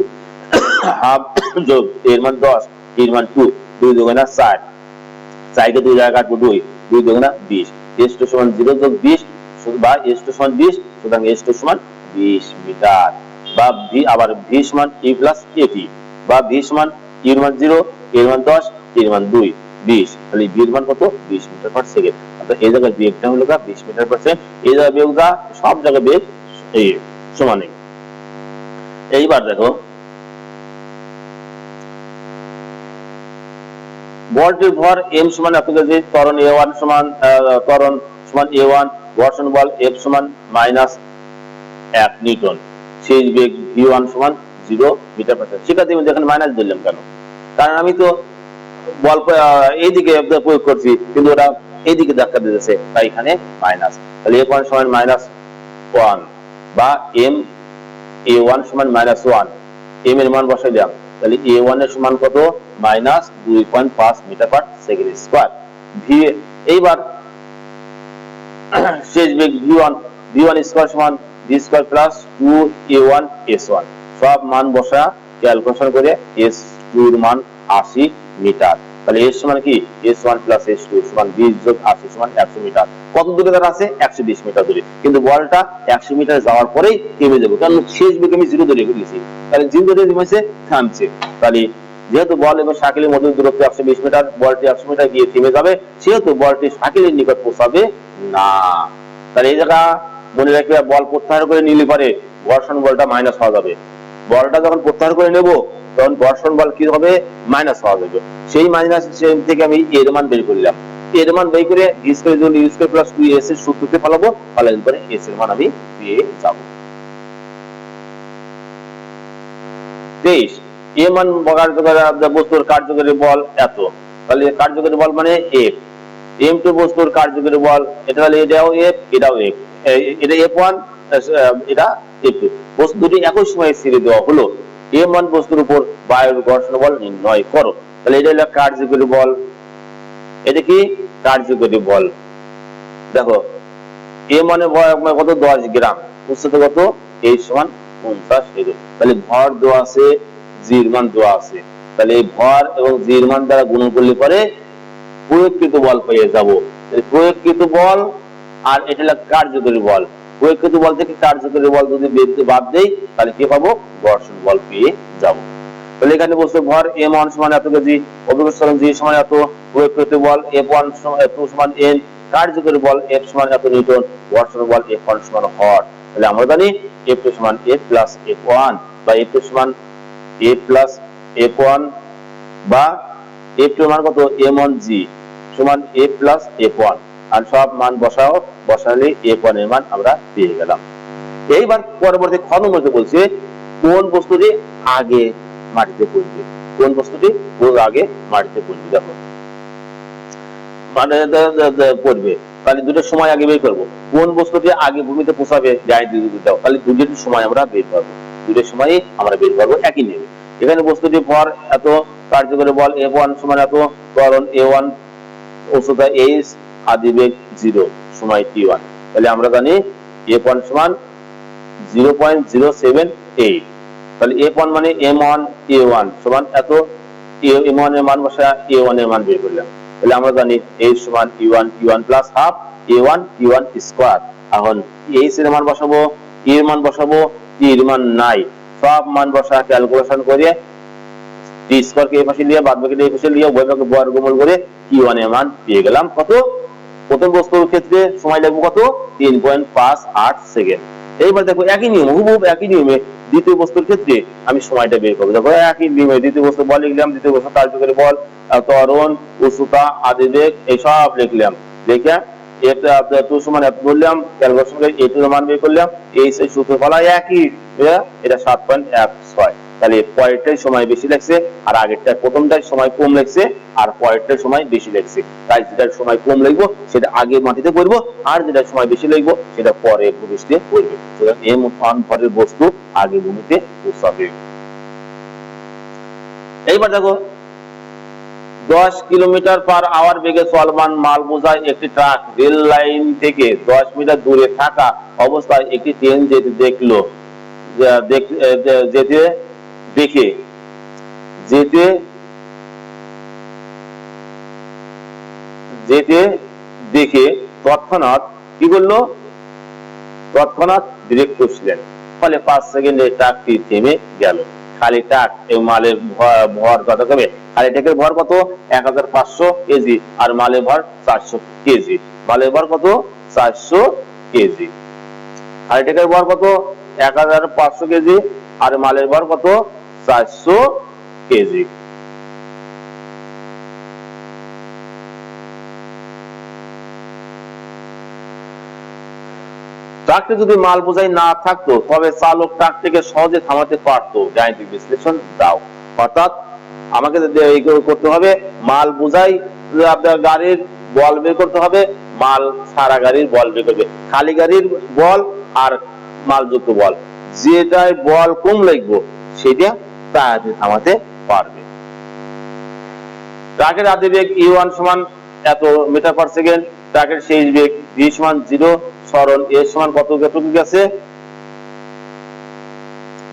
হাফ যোগ এর মান 10, এর মান 2, 2 দুগুণে 4, 4 কে 2 জায়গায় কাটবো 2, 2 দুগুণে 20, s2 সমান 0 যোগ 20 বা s2 সমান 20, সুতরাং s2 সমান 20 মিটার। বা v আবার v সমান e প্লাস at, বা v সমান এর মান 0, এর মান 10, এর মান 2, 20। তাহলে v এর মান কত, 20 মিটার পার সেকেন্ড। অর্থাৎ এই জায়গায় বেগটা হলো 20 মিটার পার সেকেন্ড, এই জায়গায় বেগটা সব জায়গায় বেগ এই সমানই। এইবার দেখো বলটির ভর m সমান এত কেজি, ত্বরণ a1 সমান a1, ঘর্ষণ বল F সমান -1 নিউটন, শেষ বেগ v1 সমান 0 মিটার পার সেকেন্ড। শিক্ষার্থী বন্ধু, এখানে মাইনাস দিলাম কেন? কারণ আমি তো বল এইদিকে প্রয়োগ করছি কিন্তু ওটা এইদিকে ধাক্কা দিতেছে, তাই এখানে মাইনাস। তাহলে f1 সমান -1 বা m a1 সমান -1, m এর মান বসাই দিলাম, তাহলে a1 এর সমান কত, -2.5 metre per second square. v এইবার শেষ বেগ v1 স্কয়ার সমান v square plus 2a1 s1, সব মান বসা ক্যালকুলেশন করে s2 এর মান 80 মিটার। তাহলে এর সমান কি s1 প্লাস s2 সমান 20 যোগ 80 সমান 100 মিটার। কত দূরে তারা আছে 120 মিটার দূরে, কিন্তু বলটা 100 মিটার যাওয়ার পরেই থেমে যাবে, কারণ শেষ বেগে আমি 0 ধরে ফেলেছি। তাহলে 0 ধরে থেমেছে, থামছে। তাহলে যেহেতু বল এবং সাইকেলের মধ্যে দূরত্ব 120 মিটার, বলটি 100 মিটার গিয়ে থেমে যাবে, সেহেতু বলটি সাইকেলের নিকট পৌঁছাবে না। তাহলে এই জায়গা মনে রাখবে, বল প্রত্যাহার করে নিলে পরে ঘর্ষণ বলটা মাইনাস হওয়া যাবে। বলটা যখন প্রত্যাহার করে নেব তখন ঘর্ষণ বল কি হবে, মাইনাস হওয়া যাবে। সেই মাইনাস থেকে আমি এর মান বের করলাম, এর মান বের করে v স্কয়ার যোগ u স্কয়ার প্লাস 2s এর সূত্রতে ফেলাবো, ফলানোর পরে s এর মান আমি পেয়ে যাব। 23 এ মান বস্তুর কার্যকরী বল এত, তাহলে কার্যকরী বল মানে f, m2 বস্তুর কার্যকরী বল, এটা তাহলে এটাও f এটাও f, এটা f1 এটা f2, বস্তু দুটি একই সময়ে ছেড়ে দেওয়া হলো, m1 বস্তুর উপর বায়ুর ঘর্ষণ বল নির্ণয় করো। তাহলে এটা হলো কার্যকরী বল, এটা কি কার্যকরী বল। দেখো m1 এর ভর কত 10 গ্রাম, উচ্চতা কত h সমান 50 কেজি। তাহলে ভর দেওয়া আছে, g এর মান দেওয়া আছে, তাহলে এই ভর এবং g এর মান দ্বারা গুণ করলে পরে প্রয়োগকৃত বল পেয়ে যাব। প্রয়োগকৃত বল আর এটা হলো কার্যকরী বল, প্রয়োগকৃত বল থেকে কার্যকরী বল যদি বাদ দেই তাহলে কি পাবো, ঘর্ষণ বল পেয়ে যাব। তাহলে এখানে বলছে ভর m1 সমান এত কেজি, অভিকর্ষ ত্বরণ g সমান এত, প্রয়োগকৃত বল f1 সমান n, কার্যকরী বল f সমান এত নিউটন, ঘর্ষণ বল f1 সমান হর। তাহলে আমরা জানি f2 সমান f প্লাস f1 বা f2 সমান a প্লাস f1 বা f2 এর মান কত m1g সমান a প্লাস f1, আর সব মান বসাও, বসালে f1 এর মান আমরা পেয়ে গেলাম। এইবার পরবর্তী খ নম্বরে বলছে কোন বস্তুটি আগে মাটিতে পড়বে, কোন বস্তুটি আগে মাটিতে পড়বে। দেখো মানে পড়বে, তাহলে দুটোর সময় আগে বের করবো, কোন বস্তুটি আগে ভূমিতে পৌঁছাবে যাই দাও, তাহলে দুটোর সময় আমরা বের করবো, দুটোর সময় আমরা বের করবো একই নেবে। এখানে বস্তুটি ভর এত, কার্যকরী বল f1 সমান এত, ত্বরণ a1, উচ্চতা h, আদিবেগ 0, সময় t1। তাহলে আমরা জানি f1 সমান 0.078, তাহলে f1 মানে m1 a1 সমান এত, m1 এর মান বসা a1 এর মান বের করলাম। তাহলে আমরা জানি h সমান e1 plus half a1 t1 square. এখন h এর মান বসাবো, e এর মান বসাবো, t এর মান নাই, সব মান বসা ক্যালকুলেশন করে t স্কয়ার কে এই পাশে নিয়ে বাদ বাকিটা এই পাশে নিয়ে উভয়কে বর্গমূল করে t1 এর মান পেয়ে গেলাম কত। প্রথম বস্তুর ক্ষেত্রে সময় লাগবে কত 3.58 সেকেন্ড। এইবার দেখো একই নিয়ম, হুবহু একই নিয়মে দ্বিতীয় বস্তুর ক্ষেত্রে আমি সময়টা বের করবো। দেখো একই নিয়মে দ্বিতীয় বস্তু বল লিখলাম, দ্বিতীয় বস্তু কার্যকরী বল, ত্বরণ, উচ্চতা, আদিবেগ এইসব লিখলাম, লিখে এটা টু সমান এত বললাম, ক্যালকুলেশন করে a2 এর মান বের করলাম, এই সূত্র ফলা একই, এটা 7.16। তাহলে পরেরটাই সময় বেশি লাগছে আর আগেরটা প্রথমটাই সময় কম লাগছে আর পরেরটাই সময় বেশি লাগছে। তাই যেটার সময় কম লাগবে সেটা আগে মাটিতে পড়বো, আর যেটার সময় বেশি লাগবে সেটা পরে ভূমিতে পড়বে। সুতরাং m1 ভরের বস্তু আগে ভূমিতে পৌঁছাবে। এইবার দেখো 10 কিলোমিটার পার আওয়ার বেগে চলমান মাল বোঝাই একটি ট্রাক রেল লাইন থেকে 10 মিটার দূরে থাকা অবস্থায় একটি ট্রেন যেতে দেখলো, দেখে তৎক্ষণাৎ কি করলো, তৎক্ষণাৎ ব্রেক কষলেন, ফলে 5 সেকেন্ডে ট্রাকটি থেমে গেল। খালি ট্রাক এবং মালের ভর কত হবে, খালি ট্রাকের ভর কত 1500 কেজি আর মালের ভর 400 কেজি, মালের ভর কত 400 কেজি, খালি ট্রাকের ভর কত 1500 কেজি আর মালের ভর কত 400 কেজি। ট্রাকটি যদি মাল বোঝাই না থাকতো তবে চালক ট্রাকটিকে সহজে থামাতে পারতো। গাণিতিক বিশ্লেষণ দাও। অর্থাৎ আমাকে করতে হবে মাল বোঝাই আপনার গাড়ির বল বের করতে হবে, মাল সারা গাড়ির বল বের করবে, খালি গাড়ির বল আর মালযুক্ত বল, যেটাই বল কম লাগবে সেটা তাড়াতাড়ি থামাতে পারবে। ট্রাকের আদিবেগ e1 সমান এত মিটার পার সেকেন্ড, ট্রাকের শেষ বেগ v সমান 0, সরণ a সমান কতটুকু গেছে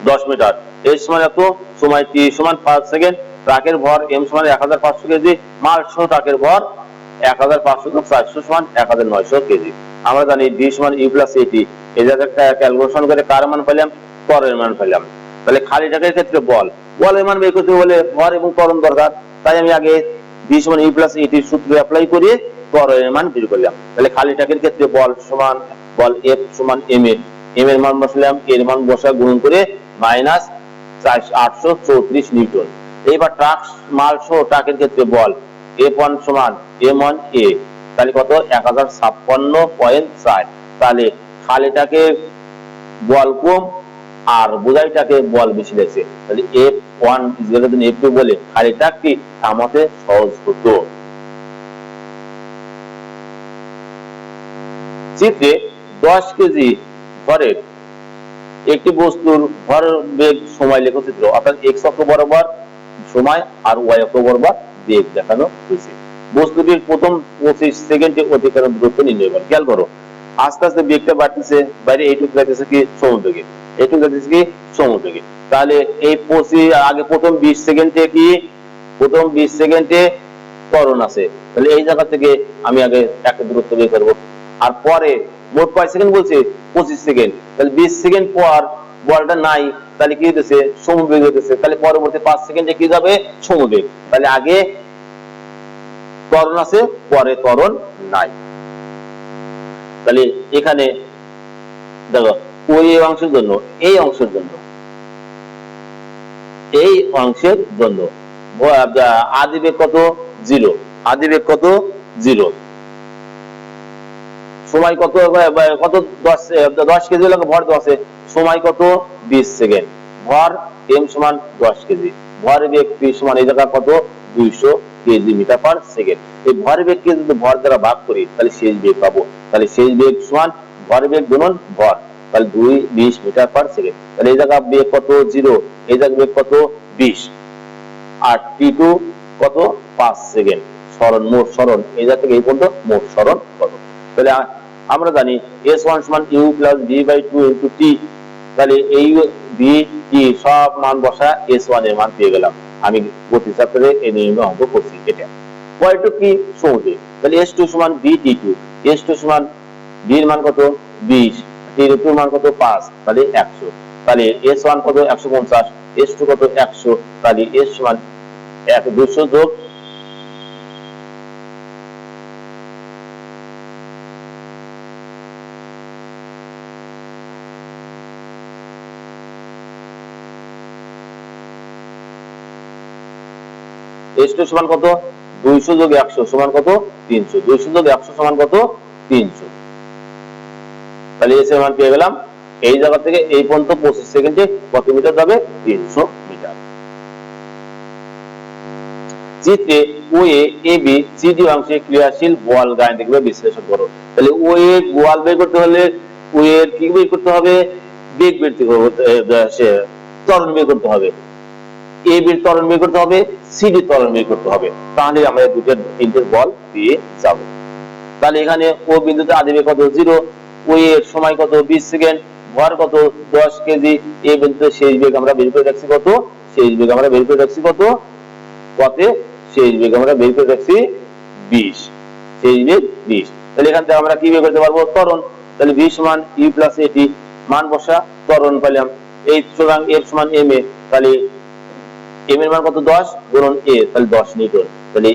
10 মিটার, a সমান এত, সময় t সমান 5 সেকেন্ড, ট্রাকের ভর m সমান 1500 কেজি, মাল সহ ট্রাকের ভর 1500 যোগ 400 সমান 1900 কেজি। আমরা জানি b সমান u প্লাস at, এই জায়গাটা ক্যালকুলেশন করে কার মান পেলাম, ত্বরণের মান পেলাম। তাহলে খালি ট্রাকের ক্ষেত্রে বলের মান বের করতে হলে ভর এবং ত্বরণ দরকার, তাই আমি আগে b সমান u প্লাস at সূত্র অ্যাপ্লাই করে ত্বরণের মান বের করলাম। তাহলে খালি ট্রাকের ক্ষেত্রে বল সমান বল F সমান m এর মান বসালাম, এর মান বসা গুণ করে মাইনাস 834 নিউটন। এবার ট্রাক মাল সহ ট্রাকের ক্ষেত্রে বল F1 সমান m1a, তাহলে কত 1056.4। তাহলে খালিটাকে বল কম আর বোঝাইটাকে বল বেশি লাগছে, তাহলে F1 F2 বলে খালিটাকে থামাতে সহজ হতো। চিত্রে 10 কেজি ভরের একটি বস্তুর ভর বেগ সময় লেখচিত্র, অর্থাৎ x অক্ষ বরাবর সময় আর y অক্ষ বরাবর বেগ দেখানো হয়েছে। বস্তুটির প্রথম 25 সেকেন্ডে অতিক্রম দূরত্ব নির্ণয় করো। খেয়াল করো, আস্তে আস্তে বেগটা বাড়তেছে, বাইরে এইটুকু যাচ্ছে কি সমবেগে, এইটুকু যাচ্ছে কি সমবেগে। তাহলে এই 25 আগে প্রথম 20 সেকেন্ডে কি, প্রথম 20 সেকেন্ডে ত্বরণ আছে, তাহলে এই জায়গা থেকে আমি আগে একটা দূরত্ব বের করবো। আর পরে মোট কয় সেকেন্ড বলছে, 25 সেকেন্ড, তাহলে 20 সেকেন্ড পর বলটা নাই, তাহলে কি হইতেছে সমবেগ হইতেছে, তাহলে পরবর্তী 5 সেকেন্ডে কি যাবে সমবেগ। তাহলে আগে ত্বরণ আছে, পরে ত্বরণ নাই। তাহলে এখানে দেখো ওই অংশের জন্য, এই অংশের জন্য, এই অংশের জন্য আদিবেগ কত 0, আদিবেগ কত 0, সময় কত কত 10 কেজি লাগে ভর দেওয়া আছে, সময় কত 20 সেকেন্ড, ভর m সমান 10 কেজি, ভর বেগ p সমান এই জায়গা কত 200 কেজি মিটার পার সেকেন্ড। এই ভর বেগকে যদি ভর দ্বারা ভাগ করি তাহলে শেষ বেগ পাবো, তাহলে শেষ বেগ সমান ভর বেগ গুণন ভর, তাহলে 20 মিটার পার সেকেন্ড। তাহলে এই জায়গা বেগ কত 0, এই জায়গা বেগ কত 20, আর t2 কত 5 সেকেন্ড। সরণ, মোট সরণ এই জায়গা থেকে এই পর্যন্ত মোট সরণ কত। তাহলে আমরা জানি s1 সমান u plus v/2 into t, তাহলে এই v t সব মান বসা s1 এর মান পেয়ে গেলাম। আমি গতি চ্যাপ্টারে এই নিয়মে অঙ্ক করছি এটা। পরেরটা কি সমবেগ, তাহলে s2 সমান vt2, s2 সমান v এর মান কত 20, t2 এর মান কত 5, তাহলে 100, তাহলে s1 কত 150, s2 কত 100, তাহলে s সমান 200 যোগ s2 সমান কত 200 যোগ 100 সমান কত 300, 200 যোগ 100 সমান কত 300। তাহলে s এর মান পেয়ে গেলাম। এই জায়গা থেকে এই পর্যন্ত 25 সেকেন্ডে কত মিটার যাবে 300 মিটার। চিত্রে OA AB CD অংশে ক্রিয়াশীল বল গাণিতিকভাবে বিশ্লেষণ করো। তাহলে OA বল বের করতে হলে OA এর কি বের করতে হবে, বেগ বের করতে হবে, ত্বরণ বের করতে হবে, AB এর ত্বরণ বের করতে হবে, CD ত্বরণ বের করতে হবে, তাহলে আমরা দুটো তিনটে বল পেয়ে যাব। তাহলে এখানে O বিন্দুতে আদিবেগ কত 0, OA এর সময় কত 20 সেকেন্ড, ভর কত 10 কেজি, A বিন্দুতে শেষ বেগ আমরা বের করে রাখছি কত, শেষ বেগ আমরা বের করে রাখছি কত, কতে শেষ বেগ আমরা বের করে রাখছি 20, শেষ বেগ 20। তাহলে এখান থেকে আমরা কি বের করতে পারবো ত্বরণ, তাহলে v সমান u প্লাস at, মান বসা ত্বরণ পেলাম, এই সুতরাং f সমান ma, তাহলে m এর মান কত 10 গুণন a, তাহলে 10 নিউটন। তাহলে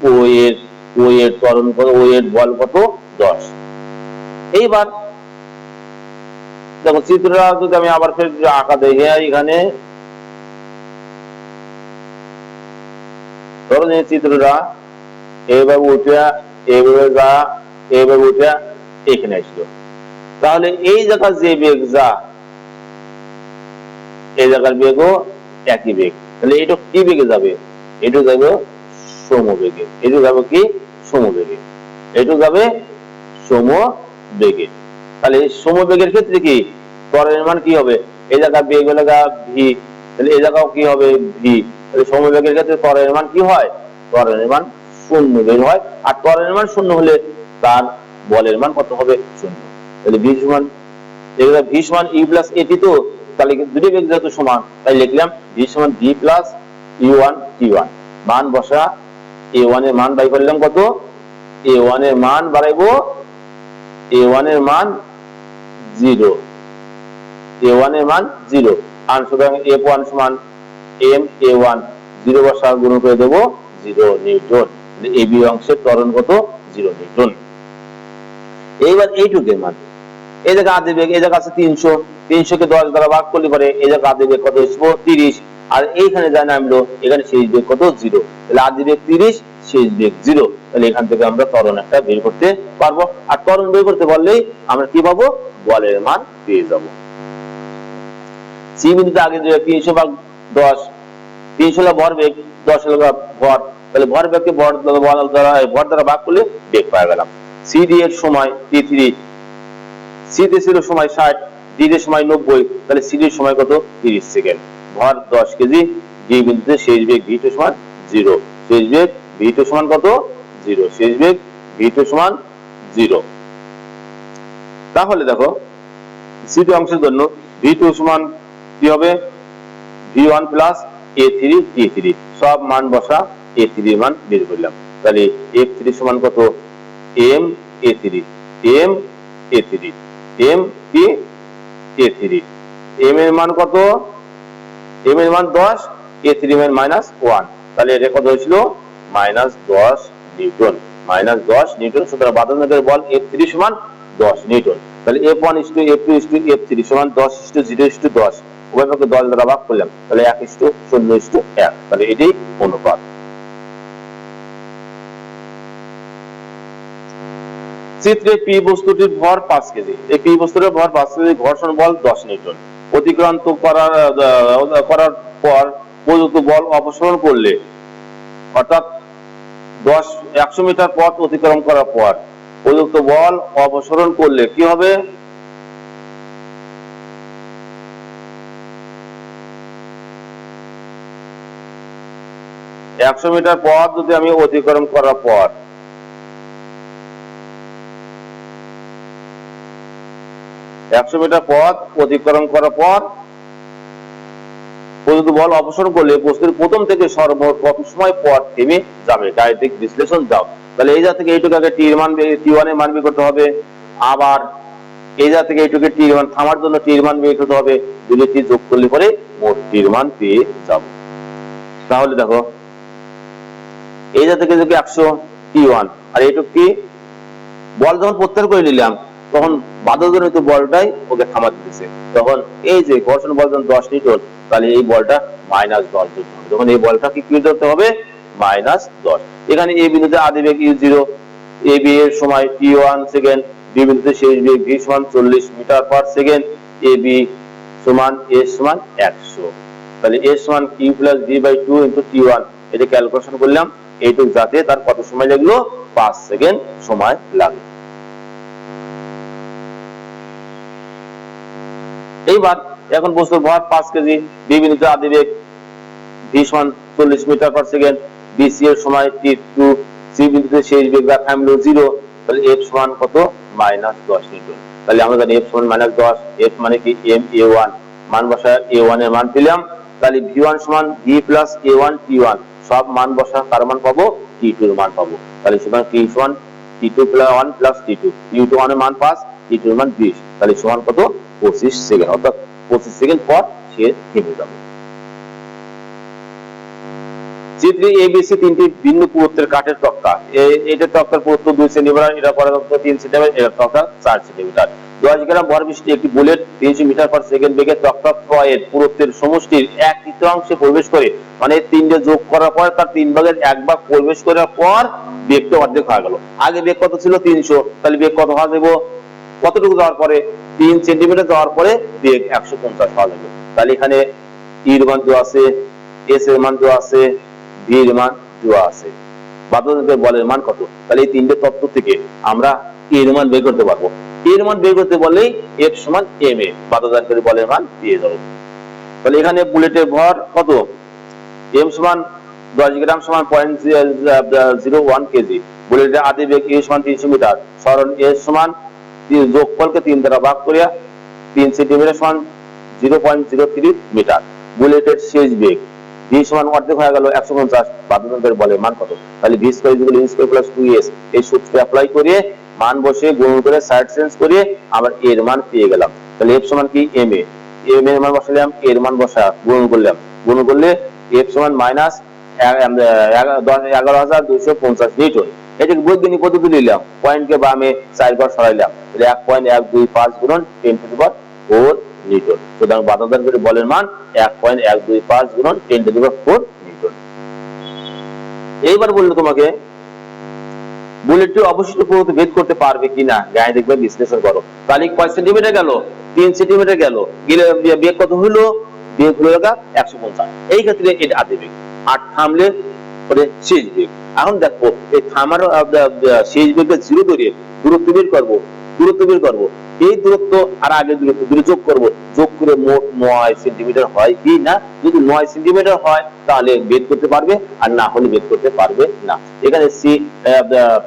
o এর ত্বরণ কত, o এর বল কত 10। এইবার দেখো চিত্রটা যদি আমি আবার ফের আঁকা দেই, এখানে ধরো এই চিত্রটা এইভাবে উঠে এইভাবে উঠে এখানে আসলো, তাহলে এই জায়গার যে বেগ যা, এই জায়গার বেগও একই বেগ, তাহলে এটা কি বেগে যাবে, এটা যাবে সমবেগে, এটা যাবে কি সমবেগে, এটা যাবে সমবেগে। তাহলে সমবেগের ক্ষেত্রে কি ত্বরণের মান কি হবে, এই জায়গা বেগ হলে ভি, তাহলে এই জায়গাও কি হবে ভি, তাহলে সমবেগের ক্ষেত্রে ত্বরণের মান কি হয়, ত্বরণের মান 0 বের হয়, আর ত্বরণের মান 0 হলে তার বলের মান কত হবে 0। তাহলে ভি সমান, এগুলা ভি সমান ইউ প্লাস এটি, তো তাহলে দুটি বেগ যেহেতু সমান তাই লিখলাম ভি সমান ভি প্লাস E1 T1 মান বসা, A1 এর মান বাই করলাম কত, A1 এর মান বাড়াইবো, A1 এর মান 0, A1 এর মান 0, আর সুতরাং F1 সমান m A1 0 বসা গুণ করে দেব 0 নিউটন। AB অংশের ত্বরণ কত, 0 নিউটন। এইবার এইটুকের মান, এই জায়গা আদি বেগ, এই জায়গা আছে 300, 300 কে 10 দ্বারা ভাগ করলে পরে এই জায়গা আদি বেগ কত আসবে 30, আর এইখানে যা নামলো এখানে শেষ বেগ কত 0, তাহলে আদি বেগ 30, শেষ বেগ 0, তাহলে এখান থেকে আমরা ত্বরণ একটা বের করতে পারবো। আর ত্বরণ বের করতে পারলেই আমরা কি পাবো, বলের মান পেয়ে যাব। সি বিন্দুতে আগে যে 300 ভাগ 10, 300 হলো ভর বেগ, 10 হলো ভর, তাহলে ভর বেগকে ভর দ্বারা ভাগ করলে বেগ পাওয়া গেলাম। সি ডি এর সময় t3, সি তে ছিল সময় 60, ডি এর সময় 90, তাহলে সি এর সময় কত 30 সেকেন্ড। ভর 10 কেজি, ডি বিন্দুতে শেষ বেগ v2 সমান 0, শেষ বেগ v2 সমান কত 0, শেষ বেগ v2 সমান 0। তাহলে দেখো সি ডি অংশের জন্য v2 সমান কি হবে, v1 প্লাস a3 t3, সব মান বসা, a3 এর মান বের করলাম, তাহলে f3 সমান কত m a3, m a3, m কি a3, m এর মান কত, m এর মান 10, a3 এর -1, তাহলে এটা কত হয়েছিল -10 নিউটন, -10 নিউটন। সুতরাং বাধা বল f3 সমান 10 নিউটন, তাহলে f1 f2 f3 সমান 10:0:10, উভয় পক্ষে 10 দ্বারা ভাগ করলাম, তাহলে 1:0:1, তাহলে এটাই অনুপাত। চিত্রে পি বস্তুটির ভর 5 কেজি, এই পি বস্তুটির ভর 5 কেজি, ঘর্ষণ বল 10 নিউটন, অতিক্রান্ত করার পর প্রযুক্ত বল অপসারণ করলে, অর্থাৎ 100 মিটার পথ অতিক্রম করার পর প্রযুক্ত বল অপসারণ করলে কি হবে, একশো মিটার পথ যদি আমি অতিক্রম করার পর 100 মিটার পথ অতিক্রম করার পর প্রযুক্ত বল অপসারণ করলে বস্তুর প্রথম থেকে সর্বমোট কত সময় পথ থেমে যাবে, গাণিতিক বিশ্লেষণ দাও। তাহলে এই জায়গা থেকে এইটুকু আগে টি এর মান T1 এর মান বের করতে হবে, আবার এই জায়গা থেকে এইটুকু টি এর মান থামার জন্য টি এর মান বের করতে হবে, দুটি যোগ করলে পরে মোট টি এর মান পেয়ে যাব। তাহলে দেখো এই জায়গা থেকে যদি 100 T1 আর এইটুকু কি বল যখন প্রত্যাহার করে নিলাম তখন বাধাজনিত বলটাই ওকে থামাতে দিতেছে, তখন এই যে ঘর্ষণ বল যখন 10 নিউটন, তাহলে এই বলটা -10 ধরতে হবে, তখন এই বলটাকে কি ধরতে হবে -10। এখানে এই বিন্দুতে আদি বেগ u0, এ বি এর সময় t1 সেকেন্ড, বি বিন্দুতে শেষ বেগ v সমান 40 metre per second, A B সমান s সমান 100, তাহলে s সমান q plus v by 2 into t1, এটা ক্যালকুলেশন করলাম, এইটুক যাতে তার কত সময় লাগলো 5 সেকেন্ড সময় লাগলো। এইবার এখন বস্তুর ভর 5 কেজি, বি বিন্দুতে আদি বেগ v সমান 40 মিটার পার সেকেন্ড, বিসি এর সময় t2, সি বিন্দুতে শেষ বেগ বা থামলো 0, তাহলে f সমান কত -10 নিউটন। তাহলে আমরা জানি f সমান -10, f মানে কি m a1, মান বসা a1 এর মান পেলাম, তাহলে v1 সমান v প্লাস a1 t1, সব মান বসা কার মান পাবো, t2 এর মান পাবো, তাহলে সুতরাং t সমান t2 plus 1 plus t2, t1 এর মান 5, t2 এর মান 20, তাহলে সমান কত 25 সেকেন্ড, অর্থাৎ 25 সেকেন্ড পর সে থেমে যাবে। চিত্রে ABC তিনটি ভিন্ন পুরুত্বের কাঠের তক্তা, এটা তক্তার পুরুত্ব 2 সেন্টিমিটার, এটা পরাতক্তা 3 সেন্টিমিটার, এটা তক্তা 4 সেন্টিমিটার। 10 গ্রাম ভর বিশিষ্ট একটি বুলেট 300 মিটার পার সেকেন্ড বেগে তক্তা ত্রয়ের পুরুত্বের সমষ্টির 1/3 প্রবেশ করে, মানে তিনটে যোগ করার পর তার 3 ভাগের 1 ভাগ প্রবেশ করার পর বেগটা অর্ধেক হয়ে গেল। আগে বেগ কত ছিল 300, তাহলে বেগ কত হওয়া যাবে, কতটুকু যাওয়ার পরে 3 সেন্টিমিটার যাওয়ার পরে বেগ 150 হওয়া যাবে। তাহলে এখানে এর মান দেওয়া আছে, এস এর মান দেওয়া আছে, ভি এর মান দেওয়া আছে, বাধাজনিত বলের মান কত, তাহলে এই তিনটে তত্ত্ব থেকে আমরা এর মান বের করতে পারবো। এর মান বের করতে বললেই এফ সমান এম এ, বাধাজনিত বলের মান পেয়ে যাবো। তাহলে এখানে বুলেটের ভর কত, এম সমান 10 গ্রাম সমান 0.01 কেজি, বুলেটের আদি বেগ এ সমান 300 মিটার, সরণ এস সমান যোগফলকে 3 দ্বারা ভাগ করিয়া 3 সেন্টিমিটার সমান 0.03 মিটার, বুলেটের শেষ বেগ ভি সমান অর্ধেক হয়ে গেল 150, বাধ্যতামূলক বলের মান কত? তাহলে V square equal U square plus 2s, এই সূত্র অ্যাপ্লাই করে মান বসে গুণ করে সাইড চেঞ্জ করে আবার এর মান পেয়ে গেলাম। তাহলে এফ সমান কি এম এ, এম এর মান বসালাম, এর মান বসা গুণ করলাম, গুণ করলে এফ সমান মাইনাস 11,250 নিউটন। এটাকে বৈজ্ঞানিক পদ্ধতি নিলাম, পয়েন্টকে বামে 4 ঘর সরাইলাম, তাহলে 1.125 গুণন 10⁴ নিউটন। সুতরাং বাধাদান করে বলের মান 1.125 গুণন 10⁴ নিউটন। এইবার বললো তোমাকে বুলেটটি অবশিষ্ট প্রবাহ ভেদ করতে পারবে কিনা গাণিতিক ভাবে বিশ্লেষণ করো। তাহলে কয় সেন্টিমিটার গেল? 3 সেন্টিমিটার গেল, বেগ কত হলো? বেগ হলো 150। এই ক্ষেত্রে এটা আদি বেগ, আর থামলে পরে শেষ বেগ। এখন দেখো এই থামার শেষ বেগকে 0 ধরে দূরত্ব বের করব, দূরত্ব বের করব, এই দূরত্ব আর আগের দূরত্ব দুটো যোগ করব, যোগ করে মোট 9 সেন্টিমিটার হয় কি না। যদি 9 সেন্টিমিটার হয় তাহলে বেদ করতে পারবে, আর না হলে বেদ করতে পারবে না। এখানে সি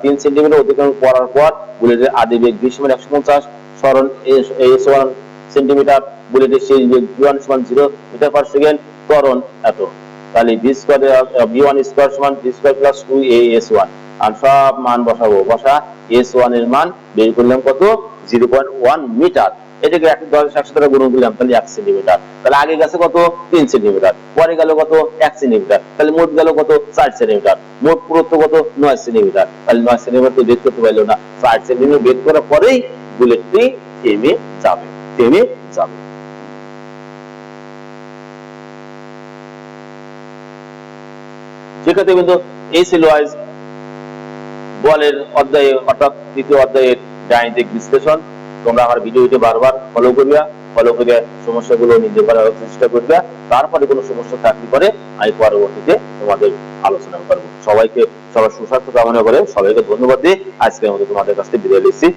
3 সেন্টিমিটার অতিক্রম করার পর বুলেটের আদি বেগ v সমান 150, সরণ s 1 সেন্টিমিটার, বুলেটের শেষ বেগ v1 সমান 0 মিটার পার সেকেন্ড, ত্বরণ এত। তাহলে v স্কয়ার v1 স্কয়ার সমান v স্কয়ার প্লাস 2as1, আর সব মান বসাবো, বসা s1 এর মান বের করলাম কত? 0.1 মিটার। এটাকে 10 দ্বারা গুণ করলাম, তাহলে 1 সেন্টিমিটার। তাহলে আগে গেছে কত? 3 সেন্টিমিটার, পরে গেল কত? 1 সেন্টিমিটার, তাহলে মোট গেল কত? 4 সেন্টিমিটার। মোট পুরুত্ব কত? 9 সেন্টিমিটার। তাহলে 9 সেন্টিমিটার তো বের করতে পারলো না, 4 সেন্টিমিটার বের করার পরেই বুলেটটি থেমে যাবে, থেমে যাবে। সেক্ষেত্রে কিন্তু এই ছিল আজ বলের অধ্যায়ে, অর্থাৎ তৃতীয় অধ্যায়ের গাণিতিক বিশ্লেষণ। তোমরা আমার ভিডিওটি বারবার ফলো করবে, ফলো করে সমস্যাগুলো নিজে করার চেষ্টা করবে, তারপরে কোনো সমস্যা থাকলে পরে আমি পরবর্তীতে তোমাদের আলোচনা করবো। সবাইকে সবার সুস্বাস্থ্য কামনা করে সবাইকে ধন্যবাদ দিয়ে আজকের মতো তোমাদের কাছ থেকে বিদায় নিচ্ছি।